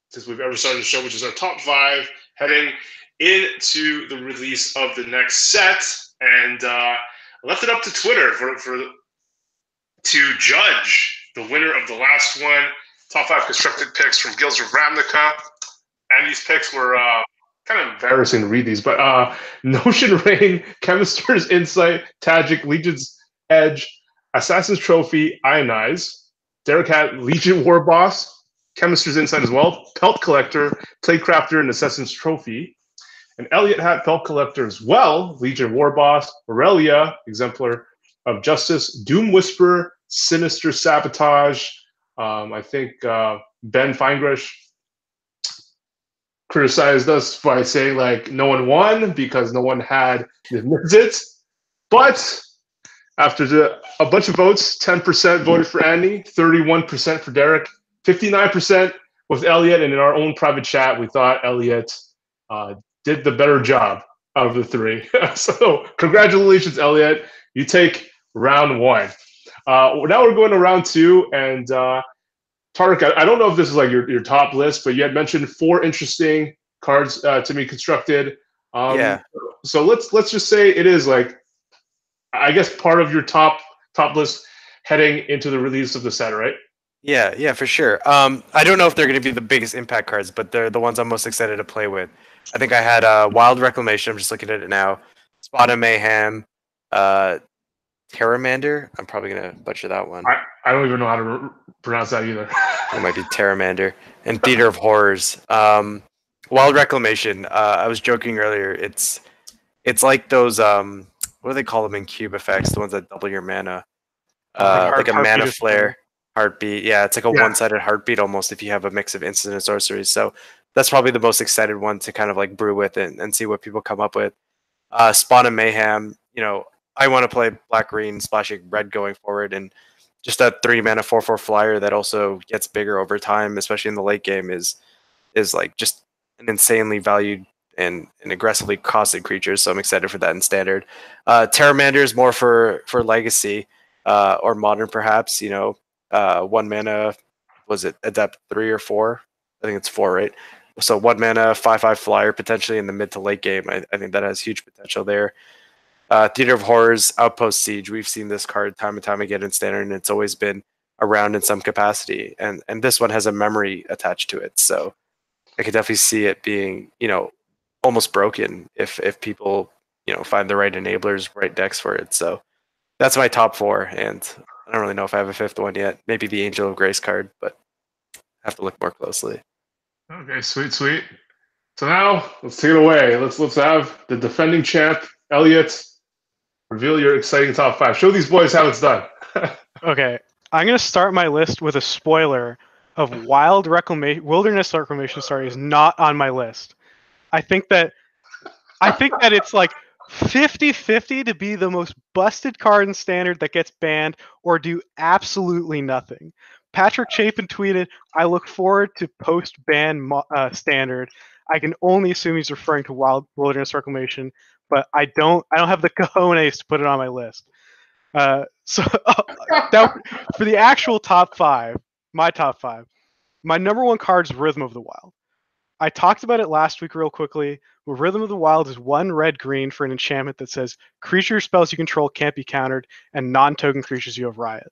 since we've ever started the show, which is our top 5 heading into the release of the next set. And I left it up to Twitter to judge the winner of the last one. Top 5 constructed picks from Guilds of Ravnica. And these picks were kind of embarrassing to read these, but Notion Rain, Chemist's Insight, Tagic, Legion's Edge, Assassin's Trophy, Ionize, Derek had Legion War Boss, Chemist's Insight as well, Pelt Collector, Playcrafter, and Assassin's Trophy. And Elliot had Pelt Collector as well, Legion War Boss, Aurelia, Exemplar of Justice, Doom Whisperer, Sinister Sabotage. I think Ben Feingrush criticized us by saying like no one won because no one had the visit. But after a bunch of votes, 10% voted for Andy, 31% for Derek, 59% with Elliot, and in our own private chat, we thought Elliot did the better job out of the 3. So congratulations, Elliot. You take round 1. Now we're going to round 2, and Tarek, I don't know if this is like your top list, but you had mentioned 4 interesting cards to be constructed. Yeah. So let's just say it is like, I guess, part of your top list heading into the release of the set, right? Yeah, for sure. I don't know if they're going to be the biggest impact cards, but they're the ones I'm most excited to play with. I think I had Wild Reclamation. I'm just looking at it now. Spot of Mayhem, Terramander. I'm probably going to butcher that one. I don't even know how to pronounce that either. It might be Terramander. And Theater of Horrors. Wild Reclamation. I was joking earlier. It's like those what do they call them in cube effects? The ones that double your mana. Like a mana flare. Heartbeat. Yeah, it's like a one-sided heartbeat almost if you have a mix of instant and sorceries. So that's probably the most excited one to kind of like brew with and see what people come up with. Spawn of Mayhem. I want to play black-green splashing red going forward, and just that 3-mana 4/4 flyer that also gets bigger over time, especially in the late game, is like just an insanely valued and an aggressively costed creature. So I'm excited for that in standard. Terramander is more for legacy or modern, perhaps. 1 mana, was it Adept 3 or 4? I think it's 4, right? So 1 mana 5/5 flyer potentially in the mid to late game. I think that has huge potential there. Theater of Horrors, Outpost Siege. We've seen this card time and time again in standard, and it's always been around in some capacity. And this one has a memory attached to it, so I could definitely see it being almost broken if people find the right enablers, right decks for it. So that's my top 4, and I don't really know if I have a 5th one yet. Maybe the Angel of Grace card, but I have to look more closely. Okay, sweet. So now let's take it away. Let's have the defending champ, Elliot, reveal your exciting top 5. Show these boys how it's done. Okay, I'm gonna start my list with a spoiler of Wilderness Reclamation. Sorry, is not on my list. I think that it's like 50-50 to be the most busted card in standard that gets banned or do absolutely nothing. Patrick Chapin tweeted, "I look forward to post-ban standard." I can only assume he's referring to Wilderness Reclamation, but I don't have the cojones to put it on my list. So for the actual top 5, my top 5, my number 1 card is Rhythm of the Wild. I talked about it last week real quickly. Well, Rhythm of the Wild is 1 red-green for an enchantment that says creature spells you control can't be countered, and non-token creatures you have Riot.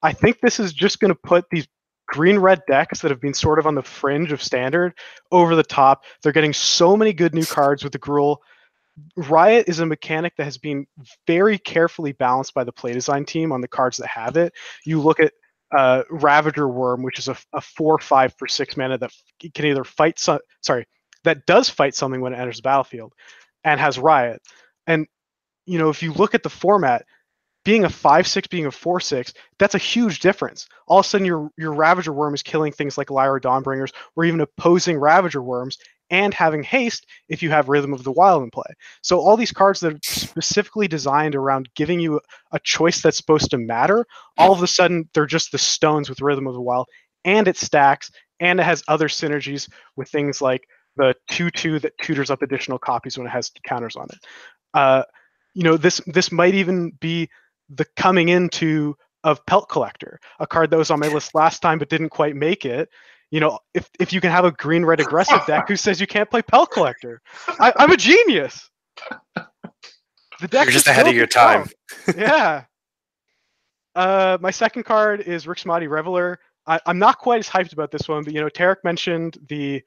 I think this is just going to put these green-red decks that have been sort of on the fringe of Standard over the top. They're getting so many good new cards with the Gruul. Riot is a mechanic that has been very carefully balanced by the play design team on the cards that have it. You look at Ravager Worm, which is a 4/5 for 6 mana that can either fight that does fight something when it enters the battlefield, and has Riot. And if you look at the format, being a 5/6, being a 4/6, that's a huge difference. All of a sudden, your Ravager Worm is killing things like Lyra Dawnbringers, or even opposing Ravager Worms, and having haste if you have Rhythm of the Wild in play. So all these cards that are specifically designed around giving you a choice that's supposed to matter, all of a sudden they're just the stones with Rhythm of the Wild, and it stacks, and it has other synergies with things like the 2/2 that tutors up additional copies when it has counters on it. This might even be the coming into of Pelt Collector, a card that was on my list last time but didn't quite make it. If you can have a green-red aggressive deck who says you can't play Pelt Collector, I'm a genius. The deck You're just ahead of your time. Yeah. My second card is Rixmati Reveler. I'm not quite as hyped about this one, but Tarek mentioned the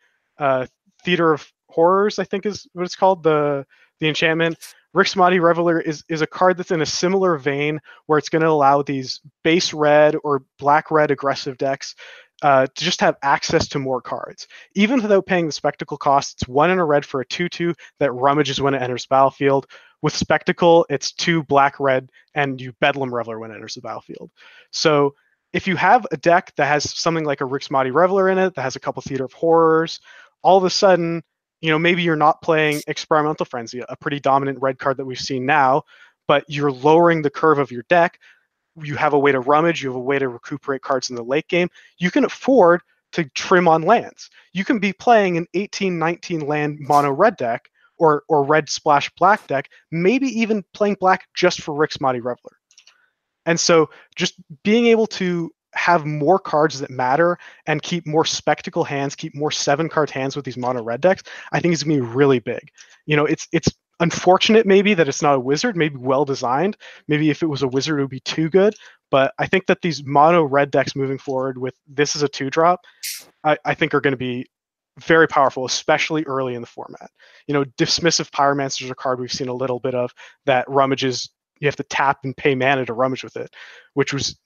Theater of Horrors, I think is what it's called, the enchantment. Rixmati Reveler is a card that's in a similar vein, where it's going to allow these base red or black-red aggressive decks to just have access to more cards. Even without paying the Spectacle cost, it's 1 and a red for a 2/2 that rummages when it enters the battlefield. With Spectacle, it's 2 black-red, and you Bedlam Reveler when it enters the battlefield. So if you have a deck that has something like a Rixmati Reveler in it, that has a couple Theater of Horrors, all of a sudden, maybe you're not playing Experimental Frenzy, a pretty dominant red card that we've seen now, but you're lowering the curve of your deck. You have a way to rummage, you have a way to recuperate cards in the late game. You can afford to trim on lands. You can be playing an 18-19 land mono red deck or red splash black deck, maybe even playing black just for Rixmati Reveler. And so just being able to have more cards that matter and keep more Spectacle hands, keep more 7-card hands with these mono red decks, I think is going to be really big. It's unfortunate maybe that it's not a wizard, maybe well designed. Maybe if it was a wizard, it would be too good. But I think that these mono red decks moving forward with this is a 2-drop, I think are going to be very powerful, especially early in the format. Dismissive Pyromancer is a card we've seen a little bit of that rummages. You have to tap and pay mana to rummage with it, which was,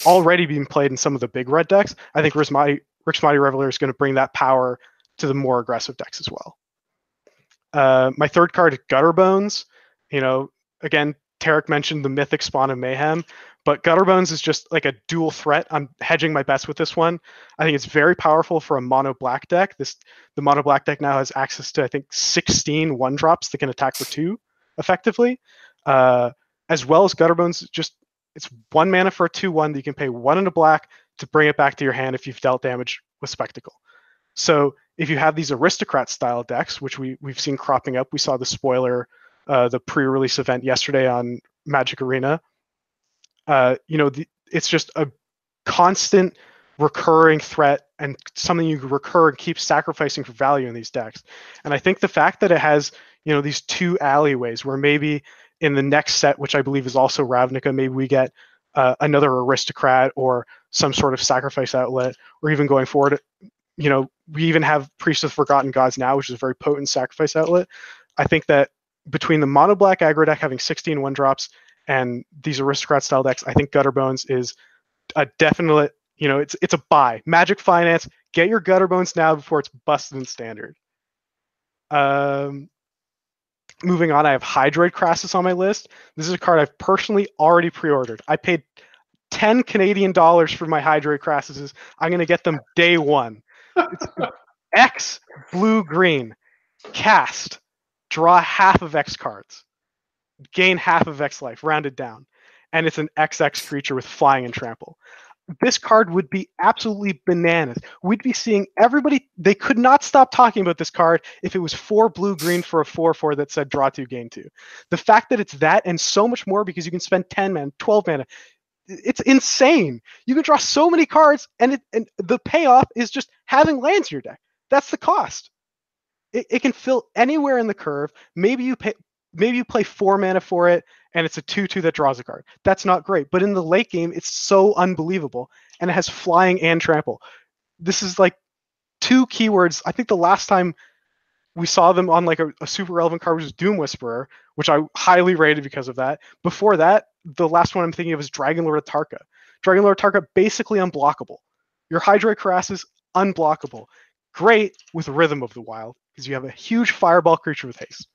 already being played in some of the big red decks. I think Rixmati Reveler is going to bring that power to the more aggressive decks as well. My third card, Gutterbones. Again, Tarek mentioned the Mythic Spawn of Mayhem, but Gutterbones is just like a dual threat. I'm hedging my bets with this one. I think it's very powerful for a mono black deck. The mono black deck now has access to, I think, 16 1-drops that can attack for 2 effectively. As well as Gutterbones, it's 1 mana for a 2/1 that you can pay 1 into black to bring it back to your hand if you've dealt damage with Spectacle. So if you have these Aristocrat style decks, which we've seen cropping up, we saw the spoiler, the pre-release event yesterday on Magic Arena. It's just a constant recurring threat and something you recur and keep sacrificing for value in these decks. And I think the fact that it has, these 2 alleyways where maybe in the next set, which I believe is also Ravnica, maybe we get another Aristocrat or some sort of sacrifice outlet, or even going forward, we even have Priest of Forgotten Gods now, which is a very potent sacrifice outlet. I think that between the mono black aggro deck having 16 1-drops and these Aristocrat style decks, I think Gutterbones is a definite, it's a buy. Magic Finance, get your Gutterbones now before it's busted in Standard. Moving on, I have Hydroid Crassus on my list. This is a card I've personally already pre-ordered. I paid 10 Canadian dollars for my Hydroid Crassuses. I'm going to get them day one. It's X, blue, green. Cast. Draw half of X cards. Gain half of X life, rounded down. And it's an XX creature with flying and trample. This card would be absolutely bananas. We'd be seeing everybody. They could not stop talking about this card if it was 4 blue-green for a 4/4 that said draw 2, gain 2. The fact that it's that and so much more because you can spend 10 mana, 12 mana, it's insane. You can draw so many cards, and the payoff is just having lands in your deck. That's the cost. It can fill anywhere in the curve. Maybe you play 4 mana for it, and it's a 2/2 that draws a card. That's not great. But in the late game, it's so unbelievable, and it has flying and trample. This is like 2 keywords. I think the last time we saw them on like a super relevant card was Doom Whisperer, which I highly rated because of that. Before that, the last one I'm thinking of is Dragon Lord Atarka. Dragon Lord Atarka, basically unblockable. Your Hydroid Karass is unblockable. Great with Rhythm of the Wild, because you have a huge fireball creature with haste.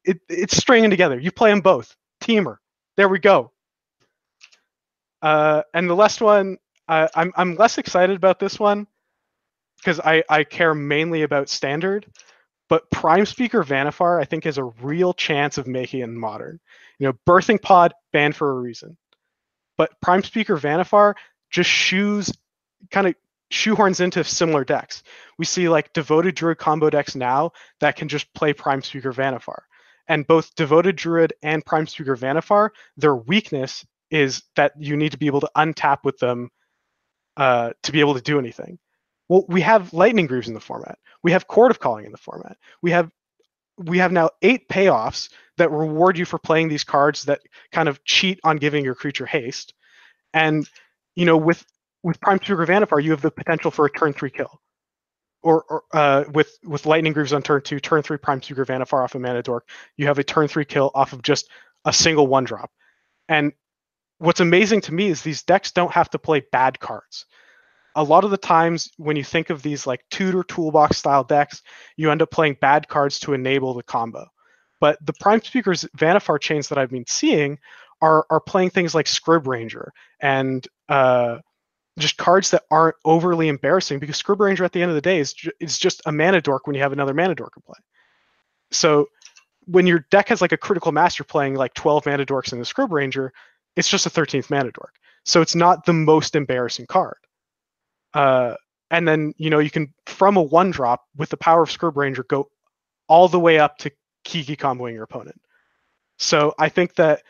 It's stringing together. You play them both. Teamer. There we go. And the last one, I'm less excited about this one because I care mainly about Standard. But Prime Speaker Vannifar, I think, has a real chance of making it in Modern. Birthing Pod, banned for a reason. But Prime Speaker Vannifar just kind of shoehorns into similar decks. We see like Devoted Druid combo decks now that can just play Prime Speaker Vannifar. And both Devoted Druid and Prime Speaker Vannifar, their weakness is that you need to be able to untap with them to be able to do anything. Well, we have Lightning Greaves in the format. We have Chord of Calling in the format. We have now 8 payoffs that reward you for playing these cards that kind of cheat on giving your creature haste. And with Prime Speaker Vannifar, you have the potential for a turn 3 kill. Or with Lightning Greaves on turn 2, turn 3 Prime Speaker Vannifar off of Mana Dork, you have a turn 3 kill off of just a single 1-drop. And what's amazing to me is these decks don't have to play bad cards. A lot of the times when you think of these like tutor toolbox style decks, you end up playing bad cards to enable the combo. But the Prime Speakers Vannifar chains that I've been seeing are playing things like Scrib Ranger and just cards that aren't overly embarrassing, because Scrib Ranger at the end of the day is just a Mana Dork when you have another Mana Dork in play. So when your deck has like a Critical Mass, you're playing like 12 Mana Dorks in the Scrib Ranger, it's just a 13th Mana Dork. So it's not the most embarrassing card. And then, you can, from a 1-drop with the power of Scrib Ranger, go all the way up to Kiki comboing your opponent. So I think that,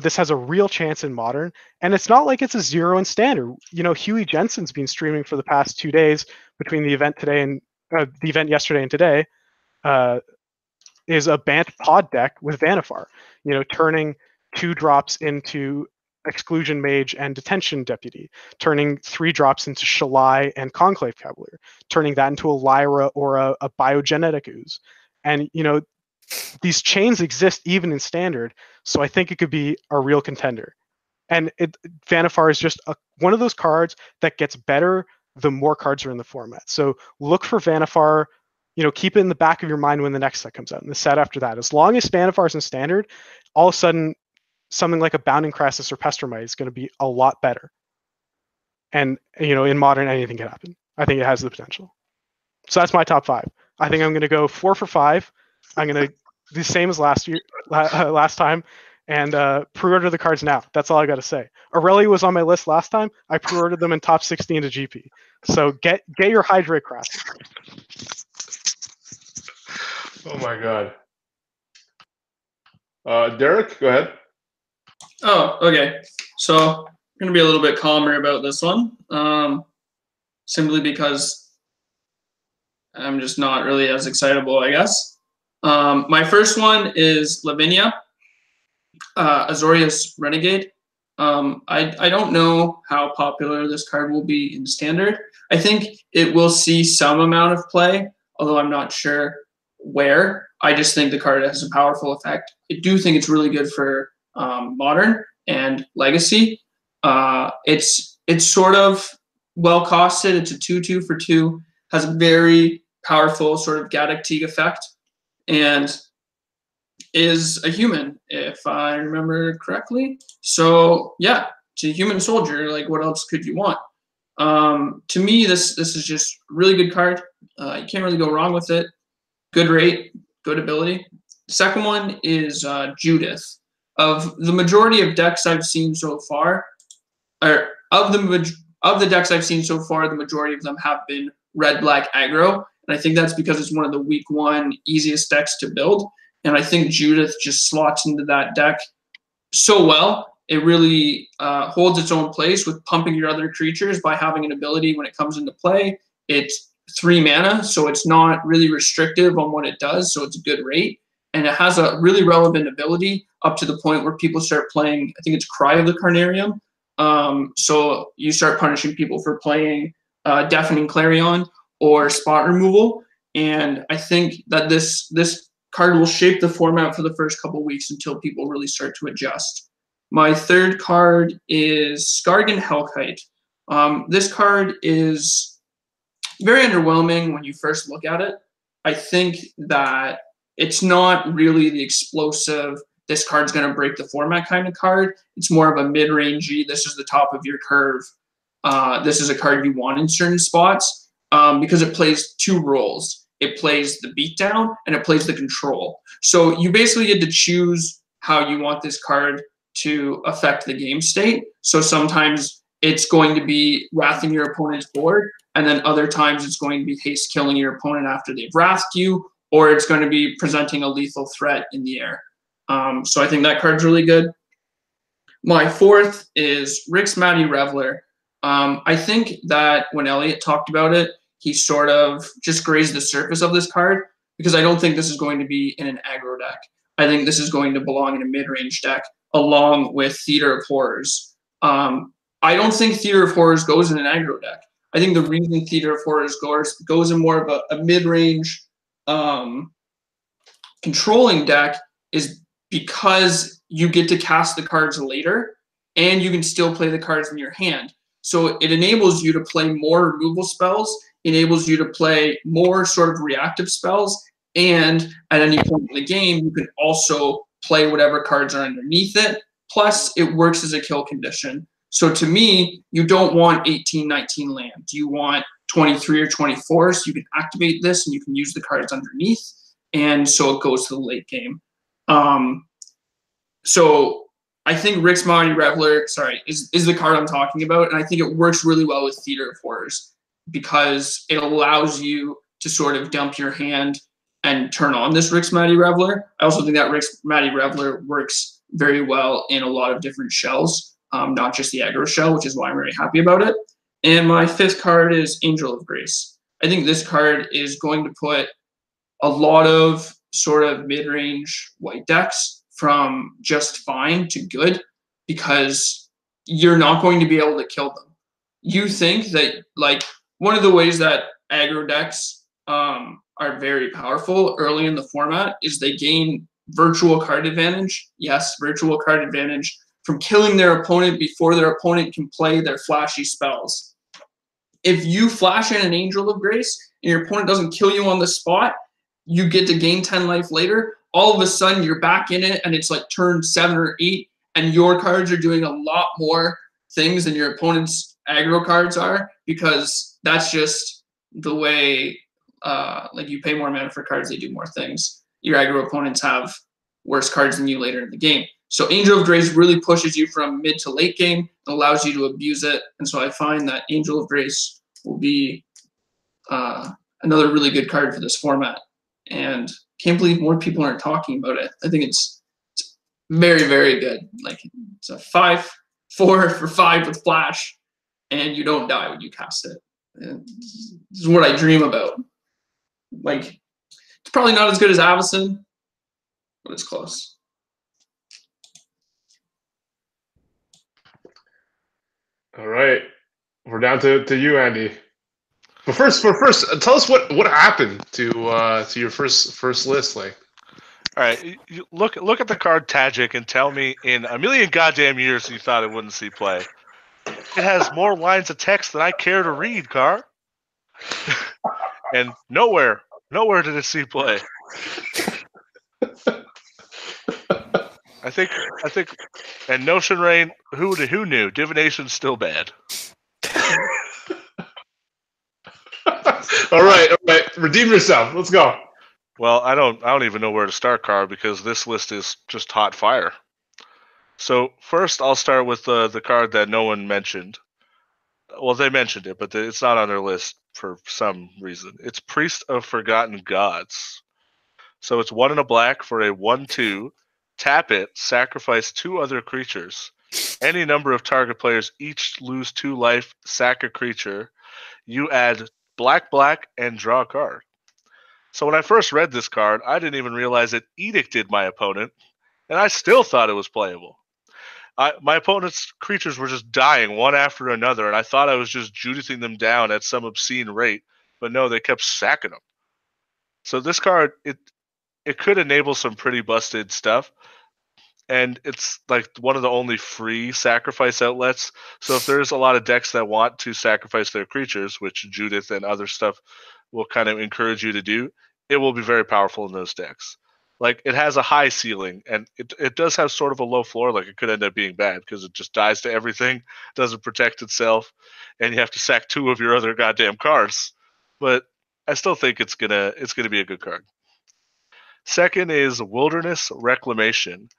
this has a real chance in Modern, and it's not like it's a 0 in Standard. Huey Jensen's been streaming for the past 2 days between the event today and the event yesterday and today, is a Bant Pod deck with Vannifar, turning 2 drops into Exclusion Mage and Detention Deputy, turning 3 drops into Shalai and Conclave Cavalier, turning that into a Lyra or a Biogenetic Ooze. And, these chains exist even in Standard, so I think it could be a real contender. And Vannifar is just one of those cards that gets better the more cards are in the format. So look for Vannifar, keep it in the back of your mind when the next set comes out, and the set after that. As long as Vannifar is in Standard, all of a sudden, something like a Bounding Crassus or Pestermite is going to be a lot better. And, in Modern, anything can happen. I think it has the potential. So that's my top 5. I think I'm going to go 4 for 5. I'm going to do the same as last time, and pre-order the cards now. That's all I got to say. Aurelia was on my list last time. I pre-ordered them in top 16 to GP. So get your Hydroid Karass. Oh my god. Derek, go ahead. Oh, okay. So I'm going to be a little bit calmer about this one, simply because I'm just not really as excitable, I guess. My first one is Lavinia, Azorius Renegade. I don't know how popular this card will be in Standard. I think it will see some amount of play, although I'm not sure where. I just think the card has a powerful effect. I do think it's really good for Modern and Legacy. It's sort of well costed. It's a 2/2 for 2. Has a very powerful sort of Gaddock Teague effect, and is a human, if I remember correctly. So yeah, it's a human soldier. Like, what else could you want? To me, this is just a really good card. You can't really go wrong with it. Good rate, good ability. Second one is Judith. Of the majority of decks I've seen so far, or of the decks I've seen so far, the majority of them have been red-black aggro, and I think that's because it's one of the week 1 easiest decks to build. And I think Judith just slots into that deck so well. It really holds its own place with pumping your other creatures by having an ability when it comes into play. It 3 mana, so it's not really restrictive on what it does, so it's a good rate. And it has a really relevant ability up to the point where people start playing, I think it's Cry of the Carnarium. So you start punishing people for playing Deafening Clarion or Spot Removal. And I think that this card will shape the format for the first couple weeks until people really start to adjust. My third card is Skargan Hellkite. This card is very underwhelming when you first look at it. I think that it's not really the explosive, this card's going to break the format kind of card. It's more of a mid-rangey, this is the top of your curve. This is a card you want in certain spots because it plays 2 roles. It plays the beatdown and it plays the control. So you basically get to choose how you want this card to affect the game state. So sometimes it's going to be wrathing your opponent's board, and then other times it's going to be haste killing your opponent after they've wrathed you, or it's going to be presenting a lethal threat in the air. So I think that card's really good. My fourth is Rix Matty Reveler. I think that when Elliot talked about it, he sort of just grazed the surface of this card because I don't think this is going to be in an aggro deck. I think this is going to belong in a mid-range deck along with Theater of Horrors. I don't think Theater of Horrors goes in an aggro deck. I think the reason Theater of Horrors goes in more of a mid-range controlling deck is because you get to cast the cards later and you can still play the cards in your hand. So it enables you to play more removal spells, enables you to play more sort of reactive spells, and at any point in the game, you can also play whatever cards are underneath it. Plus, it works as a kill condition. So to me, you don't want 18, 19 lands. You want 23 or 24, so you can activate this and you can use the cards underneath. And so it goes to the late game. So I think Rix Matty Reveler, is the card I'm talking about. And I think it works really well with Theater of Horrors because it allows you to sort of dump your hand and turn on this Rix Matty Reveler. I also think that Rix Matty Reveler works very well in a lot of different shells, not just the aggro shell, which is why I'm very happy about it. And my fifth card is Angel of Grace. I think this card is going to put a lot of sort of mid-range white decks from just fine to good because you're not going to be able to kill them. You think that, like, one of the ways that aggro decks are very powerful early in the format is they gain virtual card advantage. Yes, virtual card advantage from killing their opponent before their opponent can play their flashy spells. If you flash in an Angel of Grace and your opponent doesn't kill you on the spot, you get to gain 10 life later. All of a sudden, you're back in it, and it's like turn 7 or 8, and your cards are doing a lot more things than your opponent's aggro cards are because that's just the way, like, you pay more mana for cards, they do more things. Your aggro opponents have worse cards than you later in the game. So Angel of Grace really pushes you from mid to late game and allows you to abuse it. And so I find that Angel of Grace will be another really good card for this format. And can't believe more people aren't talking about it. I think it's very, very good. Like, it's a 5/4 for 5 with flash, and you don't die when you cast it. And this is what I dream about. Like, it's probably not as good as Avacyn, but it's close. All right, we're down to you, Andy. But first, tell us what happened to your first list, like. All right, you look at the card Tajik and tell me in a million goddamn years you thought it wouldn't see play. It has more lines of text than I care to read, Car. And nowhere did it see play. I think, and Notion Rain, who knew? Divination's still bad. All right, redeem yourself. Let's go. Well, I don't even know where to start, Car, because this list is just hot fire. So first, I'll start with the card that no one mentioned. Well, they mentioned it, but it's not on their list for some reason. It's Priest of Forgotten Gods. So it's 1 and a black for a 1/2. Tap it, sacrifice 2 other creatures. Any number of target players each lose 2 life, sack a creature. You add black, black, and draw a card. So when I first read this card, I didn't even realize it edicted my opponent, and I still thought it was playable. My opponent's creatures were just dying one after another, and I thought I was just judicing them down at some obscene rate, but no, they kept sacking them. So this card, it could enable some pretty busted stuff, and it's like one of the only free sacrifice outlets. So if there's a lot of decks that want to sacrifice their creatures, which Judith and other stuff will kind of encourage you to do, it will be very powerful in those decks. Like, it has a high ceiling, and it does have sort of a low floor. Like, it could end up being bad because it just dies to everything, doesn't protect itself, and you have to sack 2 of your other goddamn cards. But I still think it's gonna be a good card. Second is Wilderness Reclamation.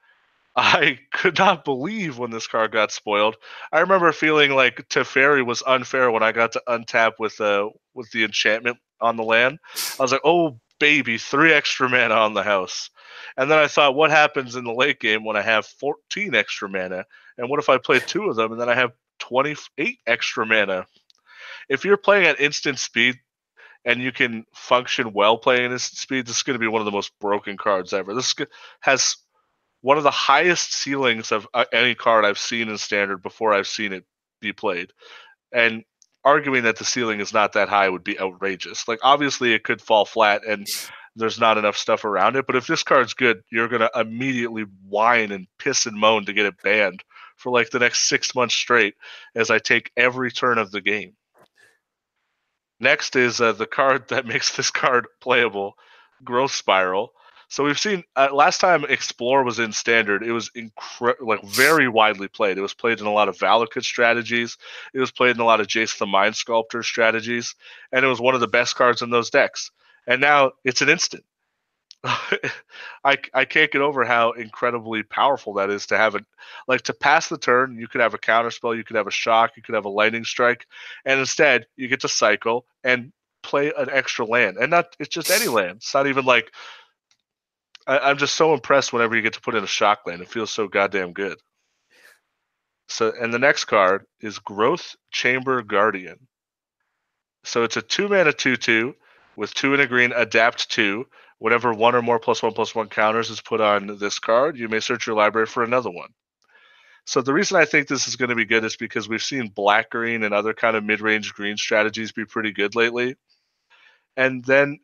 I could not believe when this card got spoiled. I remember feeling like Teferi was unfair when I got to untap with the enchantment on the land. I was like, oh baby, 3 extra mana on the house. And then I thought, what happens in the late game when I have 14 extra mana? And what if I play 2 of them and then I have 28 extra mana? If you're playing at instant speed and you can function well playing at instant speed, this is going to be one of the most broken cards ever. This has one of the highest ceilings of any card I've seen in Standard before I've seen it be played. And arguing that the ceiling is not that high would be outrageous. Like, obviously it could fall flat and there's not enough stuff around it, but if this card's good, you're going to immediately whine and piss and moan to get it banned for like the next 6 months straight as I take every turn of the game. Next is the card that makes this card playable, Growth Spiral. So we've seen last time Explore was in Standard, it was very widely played. It was played in a lot of Valakut strategies. It was played in a lot of Jace the Mind Sculptor strategies, and it was one of the best cards in those decks. And now it's an instant. I can't get over how incredibly powerful that is to have it. Like, to pass the turn, you could have a counterspell, you could have a shock, you could have a lightning strike, and instead you get to cycle and play an extra land. And it's just any land. It's not even like I'm just so impressed whenever you get to put in a shock land. It feels so goddamn good. So, and the next card is Growth Chamber Guardian. So it's a 2-mana 2/2 with 2 and a green, adapt 2. Whenever 1 or more +1/+1 counters is put on this card, you may search your library for another one. So the reason I think this is going to be good is because we've seen black-green and other kind of mid-range green strategies be pretty good lately. And then,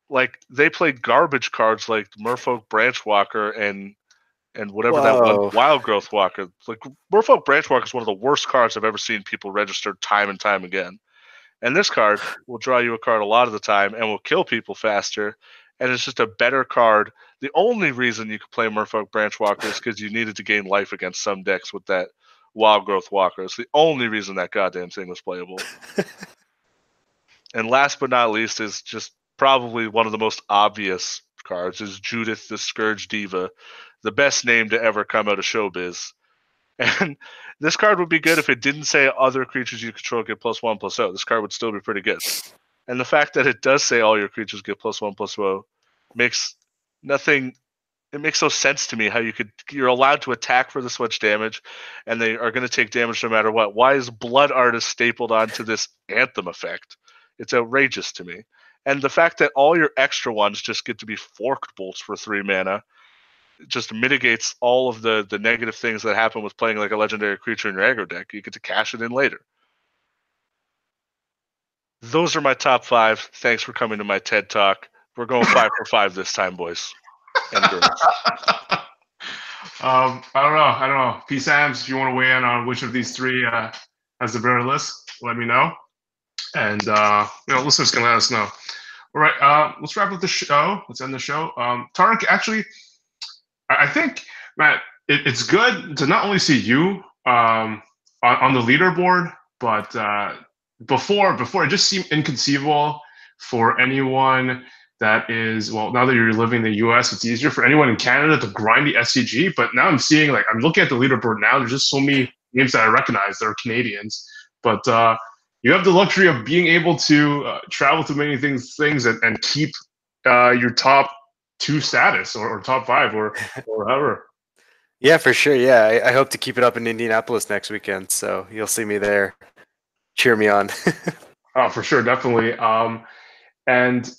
like, they play garbage cards like Merfolk Branchwalker and whatever that one, Wild Growth Walker. Like, Merfolk Branchwalker is one of the worst cards I've ever seen people register time and time again. And this card will draw you a card a lot of the time and will kill people faster. And it's just a better card. The only reason you could play Merfolk Branchwalker is because you needed to gain life against some decks with that Wild Growth Walker. It's the only reason that goddamn thing was playable. And last but not least is just probably one of the most obvious cards is Judith the Scourge Diva, the best name to ever come out of showbiz. And this card would be good if it didn't say other creatures you control get +1/+0. This card would still be pretty good. And the fact that it does say all your creatures get +1/+0 makes nothing. It makes no sense to me how you're allowed to attack for this much damage, and they are going to take damage no matter what. Why is Blood Artist stapled onto this Anthem effect? It's outrageous to me. And the fact that all your extra ones just get to be Forked Bolts for 3 mana just mitigates all of the negative things that happen with playing like a legendary creature in your aggro deck. You get to cash it in later. Those are my top 5. Thanks for coming to my TED Talk. We're going 5 for 5 this time, boys and girls. I don't know. P. Sams, if you want to weigh in on which of these 3 has the better list, let me know. And listeners can let us know. All right, let's wrap up the show. Let's end the show. Tarek, actually, I think, Matt, it's good to not only see you on the leaderboard, but before it just seemed inconceivable for anyone that is, well, now that you're living in the US, it's easier for anyone in Canada to grind the SCG. But now I'm seeing, like, I'm looking at the leaderboard now, there's just so many names that I recognize that are Canadians. But you have the luxury of being able to travel to many things and keep your top 2 status or top 5 or however. Yeah, for sure. Yeah, I hope to keep it up in Indianapolis next weekend, so you'll see me there. Cheer me on. Oh, for sure, definitely. And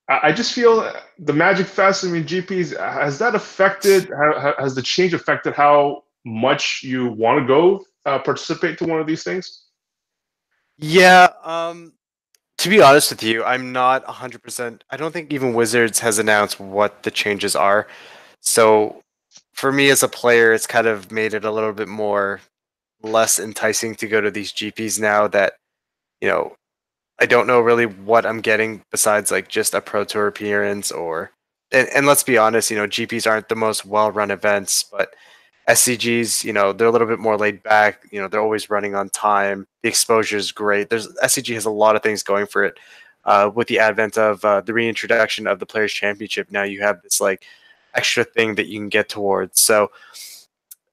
I just feel the Magic Fest, I mean, GPs, has that affected, has the change affected how much you want to go participate to one of these things? Yeah, to be honest with you, I'm not 100%. I don't think even Wizards has announced what the changes are. So for me as a player, it's kind of made it a little bit more less enticing to go to these GPs now that, you know, I don't know really what I'm getting besides like just a Pro Tour appearance or and let's be honest, GPs aren't the most well-run events, but SCGs, they're a little bit more laid back. They're always running on time. The exposure is great. SCG has a lot of things going for it. With the advent of the reintroduction of the Players Championship, now you have this like extra thing that you can get towards. So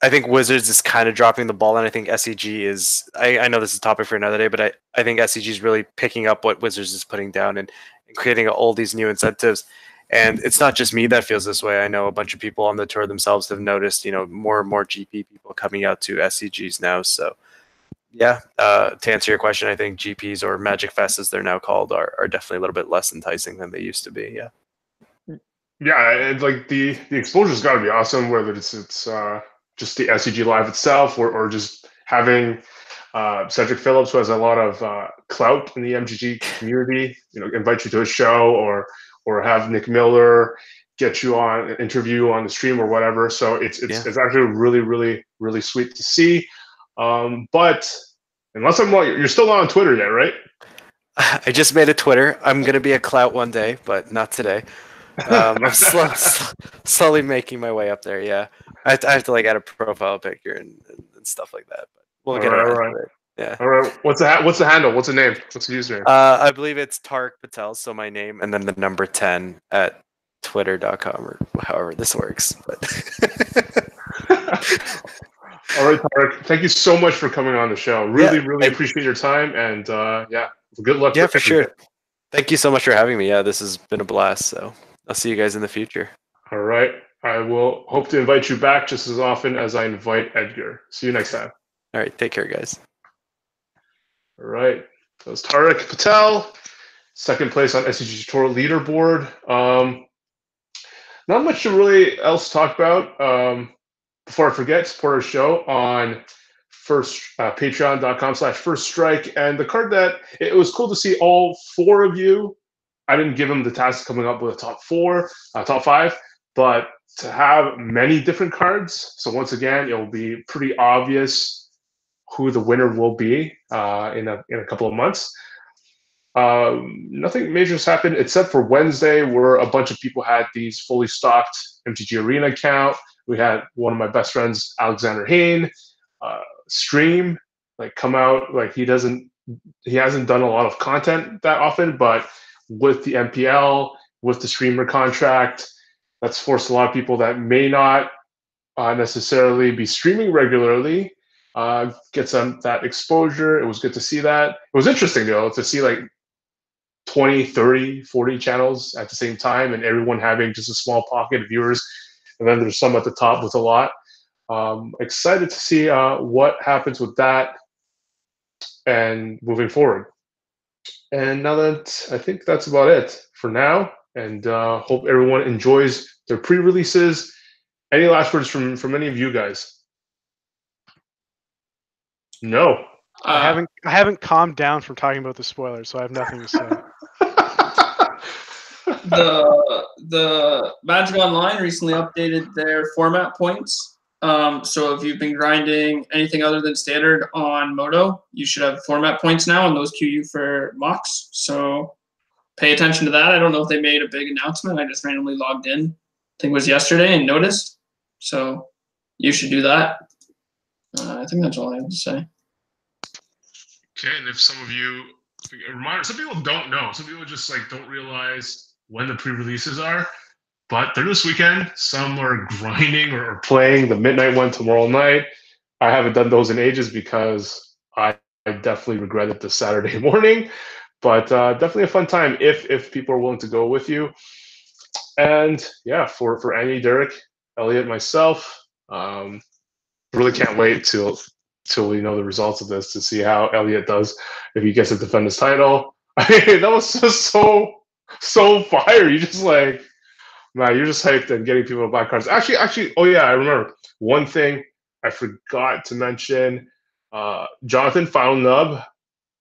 I think Wizards is kind of dropping the ball, and I think SCG is. I know this is a topic for another day, but I think SCG is really picking up what Wizards is putting down and creating all these new incentives. And it's not just me that feels this way. I know a bunch of people on the tour themselves have noticed, more and more GP people coming out to SCGs now. So, yeah, to answer your question, I think GPs or Magic Fest, as they're now called, are definitely a little bit less enticing than they used to be. Yeah. Yeah, and like the exposure's got to be awesome, whether it's just the SCG Live itself or just having Cedric Phillips, who has a lot of clout in the MGG community, invite you to a show or have Nick Miller get you on an interview on the stream or whatever. So it's actually really, really, really sweet to see. But unless I'm wrong, you're still not on Twitter yet, right? I just made a Twitter. I'm gonna be a clout one day, but not today. I'm slowly making my way up there. Yeah, I have to like add a profile picture and stuff like that. But we'll get around to it. Yeah. All right. What's the handle? What's the name? What's the username? I believe it's Tarek Patel. So my name and then the number 10 at twitter.com or however this works. But all right, Tarek. Thank you so much for coming on the show. Really appreciate your time and good luck. Yeah, for sure. Thank you so much for having me. Yeah, this has been a blast. So I'll see you guys in the future. All right. I will hope to invite you back just as often as I invite Edgar. See you next time. All right. Take care, guys. All right. That was Tarek Patel, second place on SCG Tour leaderboard. Not much to really else talk about. Before I forget, support our show on patreon.com/first strike. And the card that it was cool to see all four of you. I didn't give them the task of coming up with a top five, but to have many different cards. So once again, it will be pretty obvious who the winner will be in a couple of months. Nothing major has happened except for Wednesday, where a bunch of people had these fully stocked MTG Arena account. We had one of my best friends, Alexander Hain, stream, come out. He hasn't done a lot of content that often, but with the MPL, with the streamer contract, that's forced a lot of people that may not necessarily be streaming regularly get some that exposure. It was good to see that. It was interesting though to see 20, 30, 40 channels at the same time and everyone having just a small pocket of viewers. And then there's some at the top with a lot. Excited to see what happens with that and moving forward. And now that I think that's about it for now, and hope everyone enjoys their pre-releases. Any last words from any of you guys? No. I haven't calmed down from talking about the spoilers, so I have nothing to say. The Magic Online recently updated their format points. So if you've been grinding anything other than standard on Moto, you should have format points now, and those queue you for mocks. So pay attention to that. I don't know if they made a big announcement. I just randomly logged in. I think it was yesterday and noticed. So you should do that. I think that's all I have to say. Okay, and if some of you, a reminder, some people don't know. Some people just don't realize when the pre-releases are. But they're this weekend. Some are grinding or playing the midnight one tomorrow night. I haven't done those in ages because I definitely regretted the Saturday morning. But definitely a fun time if people are willing to go with you. And yeah, for Annie, Derek, Elliot, myself, really can't wait till till we know the results of this to see how Elliot does if he gets to defend his title. I mean, that was just so fire. You just like, man, you're just hyped and getting people to buy cards. Actually, oh yeah, I remember one thing I forgot to mention. Jonathan Final Nub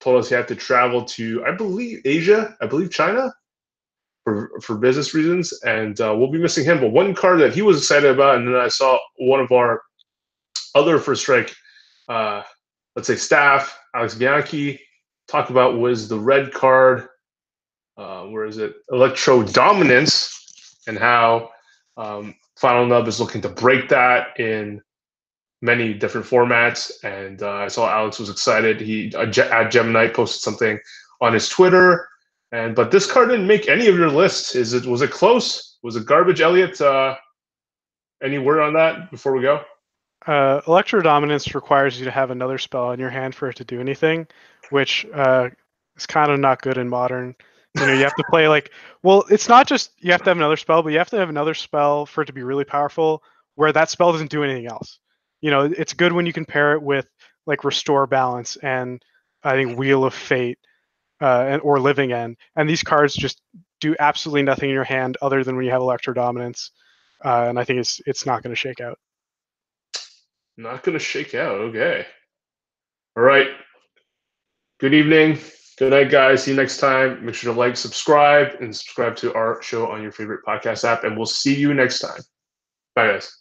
told us he had to travel to, I believe, Asia, I believe China, for business reasons, and we'll be missing him. But one card that he was excited about, and then I saw one of our other First Strike, let's say staff, Alex Bianchi, talk about was the red card. Where is it? Electro Dominance, and how Final Nub is looking to break that in many different formats. And I saw Alex was excited. He at Gemini posted something on his Twitter. But this card didn't make any of your lists. Was it close? Was it garbage, Elliot? Any word on that before we go? Electro Dominance requires you to have another spell in your hand for it to do anything, which is kind of not good in Modern. You know, you have to play it's not just you have to have another spell, but you have to have another spell for it to be really powerful where that spell doesn't do anything else. You know, it's good when you can pair it with like Restore Balance and I think Wheel of Fate or Living End. And these cards just do absolutely nothing in your hand other than when you have Electro Dominance. And I think it's not going to shake out. Not going to shake out. Okay. All right. Good evening. Good night, guys. See you next time. Make sure to like, subscribe to our show on your favorite podcast app, and we'll see you next time. Bye, guys.